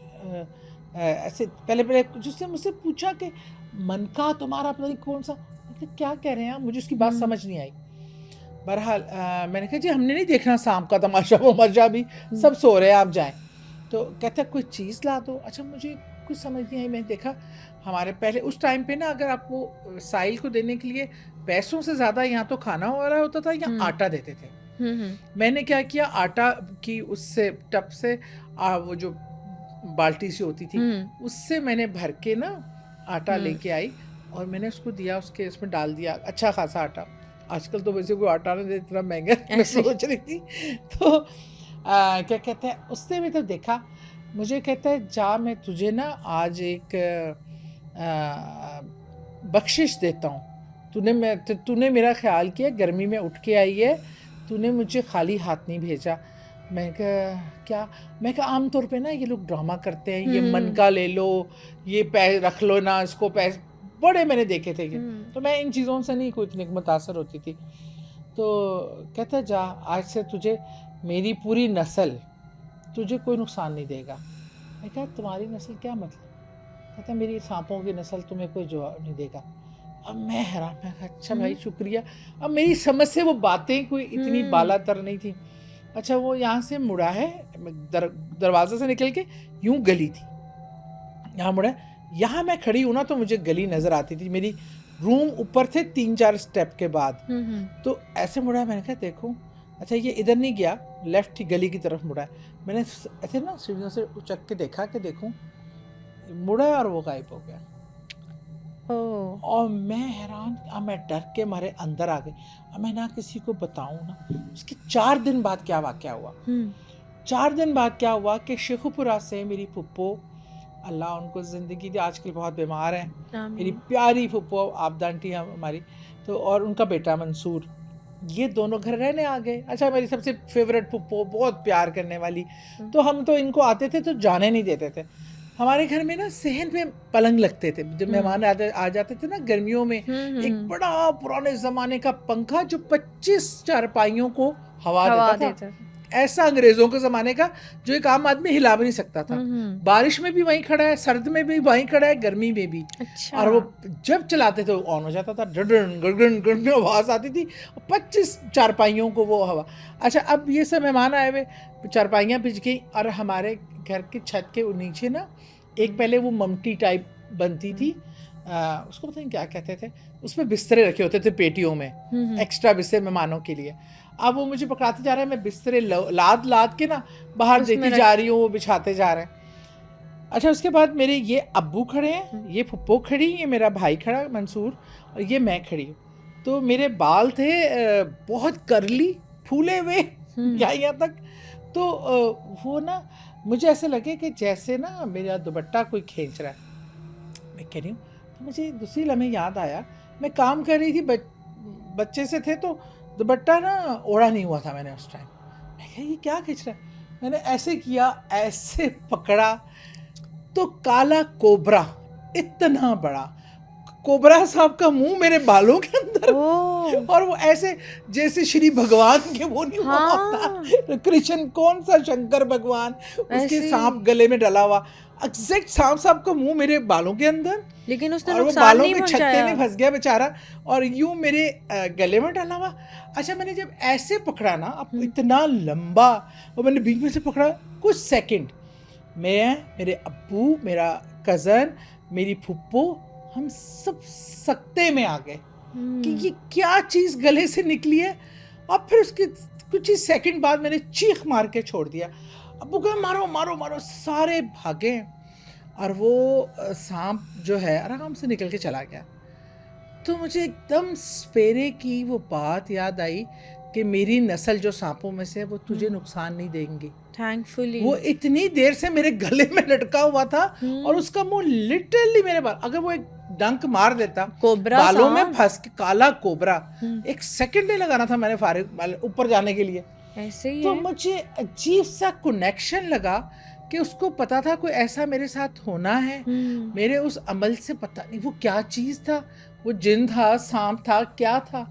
S2: ऐसे। पहले जिसने मुझसे पूछा कि मन का तुम्हारा पता नहीं कौन सा, क्या कह रहे हैं आप, मुझे उसकी बात समझ नहीं आई। बहरहाल मैंने कहा जी हमने नहीं देखना सांप का तमाशा, वो मर्जा भी सब सो रहे हैं, आप जाएं। तो कहता कोई चीज़ ला दो। अच्छा मुझे कुछ समझ नहीं आई। मैंने देखा हमारे पहले उस टाइम पे ना, अगर आपको साहिल को देने के लिए पैसों से ज़्यादा यहाँ तो खाना हो रहा होता था या आटा देते थे। मैंने क्या किया, आटा की उससे टप से वो जो बाल्टी सी होती थी उससे मैंने भर के ना आटा लेके आई और मैंने उसको दिया, उसके इसमें डाल दिया अच्छा खासा आटा। आजकल तो वैसे कोई आटा नहीं दे, इतना महंगा मैं सोच रही थी। तो क्या कहते हैं, उसने भी तो देखा, मुझे कहता है जा मैं तुझे ना आज एक बख्शिश देता हूँ, तूने मेरा ख्याल किया, गर्मी में उठ के आई है, तूने मुझे खाली हाथ नहीं भेजा। मैं कहा क्या? मैं कहा आमतौर पे ना ये लोग ड्रामा करते हैं, ये मन का ले लो, ये रख लो ना इसको, पैसे बड़े मैंने देखे थे। तो मैं इन चीज़ों से नहीं कोई इतनी मुतासर होती थी। तो कहता जा आज से तुझे मेरी पूरी नस्ल, तुझे कोई नुकसान नहीं देगा। मैं कहा तुम्हारी नस्ल क्या मतलब? कहता मेरी सांपों की नस्ल तुम्हें कोई जवाब नहीं देगा। अब मैं हैरान, मैं कहा अच्छा भाई शुक्रिया। अब मेरी समझ से वो बातें कोई इतनी बालातर नहीं थी। अच्छा वो यहाँ से मुड़ा है, दरवाजे से निकल के यूं गली थी, यहाँ मुड़ा, यहाँ मैं खड़ी हूँ ना तो मुझे गली नज़र आती थी, मेरी रूम ऊपर थे 3-4 स्टेप के बाद। तो ऐसे मुड़ा, मैंने कहा देखूँ, अच्छा ये इधर नहीं गया, लेफ्ट ही गली की तरफ मुड़ा है। मैंने ऐसे ना सीढ़ियों से उचक के देखा कि देखूँ, मुड़ा और वो गायब हो गया। और मैं हैरान, अब मैं डर के मारे अंदर आ गई। अब मैं ना किसी को बताऊँ ना। उसके 4 दिन बाद क्या वाक़या हुआ, 4 दिन बाद क्या हुआ कि शेखुपुरा से मेरी फुप्पो, अल्लाह उनको ज़िंदगी दी, आजकल बहुत बीमार हैं, मेरी प्यारी फुप्पो आबदा आंटी हमारी, तो और उनका बेटा मंसूर, ये दोनों घर रहने आ गए। अच्छा मेरी सबसे फेवरेट फुप्पो, बहुत प्यार करने वाली, तो हम तो इनको आते थे तो जाने नहीं देते थे। हमारे घर में ना सहन पे पलंग लगते थे, जब मेहमान आ जाते थे ना गर्मियों में, एक बड़ा पुराने ज़माने का पंखा जो 25 चारपाइयों को हवा देता था। ऐसा अंग्रेजों के ज़माने का जो एक आम आदमी हिला भी नहीं सकता था। बारिश में भी वहीं खड़ा है, सर्द में भी वहीं खड़ा है, गर्मी में भी। अच्छा। और वो जब चलाते थे वो ऑन हो जाता था, गड़गड़ गड़गड़ गड़गड़ आवाज़ आती थी, 25 चारपाइयों को वो हवा। अच्छा अब ये सब मेहमान आए हुए, चारपाइयाँ बिछ गई, और हमारे घर की छत के नीचे ना एक पहले वो ममटी टाइप बनती थी, उसको पता नहीं क्या कहते थे, उसमें बिस्तरे रखे होते थे पेटियों में, एक्स्ट्रा बिस्तर मेहमानों के लिए। अब वो मुझे पकड़ाते जा रहे हैं, मैं बिस्तरे लाद के ना बाहर देती जा रही हूँ, वो बिछाते जा रहे हैं। अच्छा उसके बाद मेरे ये अब्बू खड़े हैं, ये फुप्पो खड़ी, ये मेरा भाई खड़ा मंसूर, और ये मैं खड़ी हूँ। तो मेरे बाल थे बहुत करली, फूले हुए यहाँ तक। तो वो ना मुझे ऐसे लगे कि जैसे ना मेरा दुपट्टा कोई खींच रहा है। मैं कह रही हूँ, तो मुझे दूसरी लम्हे याद आया, मैं काम कर रही थी, बच्चे से थे, तो दुपट्टा ना ओढ़ा नहीं हुआ था मैंने उस टाइम। मैं कहा ये क्या खींच रहा है? मैंने ऐसे किया, ऐसे पकड़ा, तो काला कोबरा इतना बड़ा, कोबरा सांप का मुंह मेरे बालों के अंदर,
S1: ओह,
S2: और वो ऐसे जैसे श्री भगवान के वो नहीं हुआ
S1: हाँ।
S2: होता कृष्ण, कौन सा शंकर भगवान, उसके
S1: ऐसे।
S2: सांप गले में डला हुआ, एग्जैक्ट सांप का मुंह मेरे बालों के अंदर,
S1: लेकिन उसने
S2: और वो
S1: नुकसान
S2: बालों
S1: नहीं
S2: के छत्ते
S1: पहुंचाया।
S2: में फंस गया बेचारा, और यूं मेरे गले में डाला हुआ। अच्छा, मैंने जब ऐसे पकड़ा ना, अब इतना लंबा, और मैंने बीच में से पकड़ा कुछ सेकंड, मैं, मेरे अब्बू, मेरा कज़न, मेरी फुप्पो, हम सब सकते में आ गए कि ये क्या चीज़ गले से निकली है। अब फिर उसके कुछ ही सेकंड बाद मैंने चीख मार के छोड़ दिया। अब्बू कहे मारो मारो मारो, सारे भागे, और वो सांप जो है आराम से निकल के चला गया। तो मुझे एकदम सपेरे की वो बात याद आई कि मेरी नस्ल जो सांपों में से है वो तुझे नुकसान नहीं देंगी।
S1: थैंकफुली
S2: वो इतनी देर से मेरे गले में लटका हुआ था, और उसका मुंह लिटरली मेरे बाल, अगर वो एक डंक मार देता
S1: कोबरा
S2: बालों में
S1: सांप।
S2: फंस के, काला कोबरा, एक सेकंड नहीं लगाना था मैंने फारिग ऊपर जाने के लिए।
S1: ऐसे ही
S2: तो
S1: है।
S2: मुझे अजीब सा कनेक्शन लगा कि उसको पता था कोई ऐसा मेरे साथ होना है। मेरे उस अमल से पता नहीं वो क्या चीज़ था, वो जिन था, सांप था, क्या था,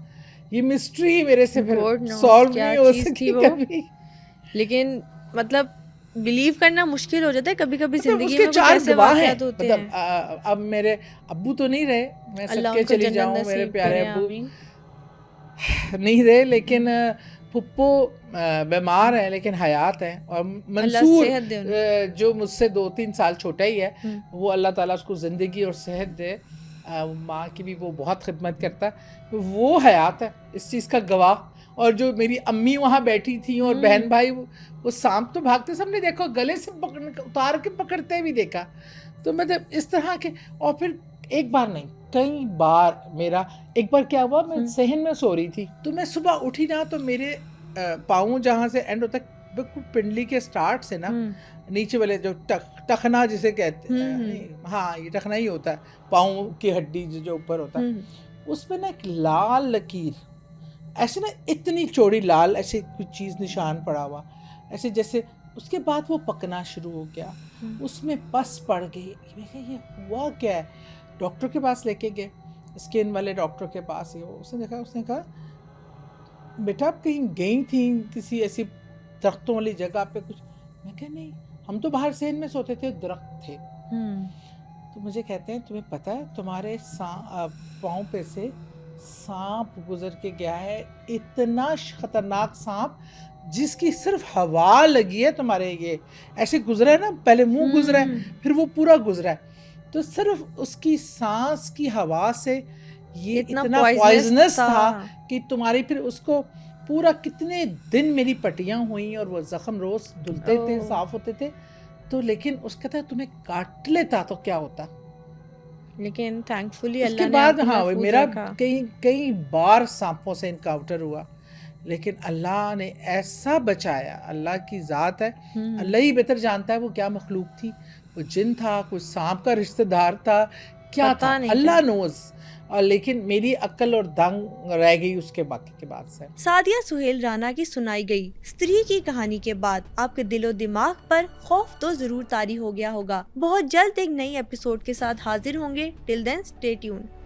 S2: ये मिस्ट्री मेरे से फिर
S1: God knows
S2: सॉल्व
S1: क्या
S2: नहीं हो
S1: चीज़
S2: सकी
S1: थी वो।
S2: कभी।
S1: लेकिन मतलब बिलीव करना मुश्किल हो जाता है कभी कभी
S2: मतलब
S1: जिंदगी
S2: उसके
S1: में, कुछ
S2: चार
S1: ऐसे
S2: गवाह हैं।
S1: वाकयात होते
S2: मतलब
S1: हैं।
S2: अब मेरे अब्बू तो नहीं रहे, मैं
S1: अल्लाह
S2: सबके
S1: उनको
S2: चली
S1: जन्नत
S2: जाऊं, मेरे
S1: नसीब
S2: प्यारे
S1: करे,
S2: अब्बू
S1: आमीन।
S2: नहीं रहे, लेकिन फुप्पो बीमार है लेकिन हयात है, और मंसूर
S1: सेहत दे उन्हें।
S2: जो मुझसे 2-3 साल छोटा ही है, वो अल्लाह ताला उसको ज़िंदगी और सेहत दे। माँ की भी वो बहुत खिदमत करता है, वो हयात है इस चीज़ का गवाह। और जो मेरी अम्मी वहाँ बैठी थी और बहन भाई, वो सांप तो भागते सबने देखा, गले से उतार के पकड़ते भी देखा। तो मतलब इस तरह के, और फिर एक बार नहीं कई बार मेरा, एक बार क्या हुआ, मैं सहन में सो रही थी, तो मैं सुबह उठी ना, तो मेरे पाँव जहाँ से एंड होता है बिल्कुल पिंडली के स्टार्ट से ना, नीचे वाले जो टखना जिसे कहते हैं, हाँ ये टखना ही होता है, पाँव की हड्डी जो ऊपर होता है, उसमें ना एक लाल लकीर, ऐसे ना इतनी चौड़ी लाल, ऐसे कुछ चीज़ निशान पड़ा हुआ, ऐसे जैसे। उसके बाद वो पकना शुरू हो गया, उसमें पस पड़ गई। मैं कहा ये हुआ क्या है? डॉक्टर के पास लेके गए, स्किन वाले डॉक्टर के पास ही। उसने कहा बेटा आप कहीं गई थी किसी ऐसी दरख्तों वाली जगह पे कुछ? मैं कहा नहीं, हम तो बाहर सहन में सोते थे, दरख्त थे। तो मुझे कहते हैं तुम्हें पता है तुम्हारे पाँव पे से सांप गुजर के गया है, इतना खतरनाक सांप जिसकी सिर्फ हवा लगी है तुम्हारे, ये ऐसे गुजरा है ना, पहले मुंह गुजरा है फिर वो पूरा गुजरा है, तो सिर्फ उसकी सांस की हवा से ये इतना पॉइजनस था कि तुम्हारी, फिर उसको पूरा कितने दिन मेरी पट्टियां हुई और वो जख्म रोज धुलते थे, साफ होते थे। तो लेकिन उसके कहता तुम्हें काट लेता तो क्या होता,
S1: लेकिन थैंकफुली
S2: उसके बाद हाँ मेरा कई बार सांपों से इनकाउंटर हुआ, लेकिन अल्लाह ने ऐसा बचाया। अल्लाह की ज़ात है, अल्लाह ही बेहतर जानता है वो क्या मखलूक थी, वो जिन था, कुछ सांप का रिश्तेदार था, क्या था, अल्लाह नोज़। और लेकिन मेरी अक्ल और दंग रह गई उसके बाकी के बाद से।
S1: सादिया सुहेल राना की सुनाई गई स्त्री की कहानी के बाद आपके दिलो दिमाग पर खौफ तो जरूर तारी हो गया होगा। बहुत जल्द एक नई एपिसोड के साथ हाजिर होंगे। Till then stay tuned.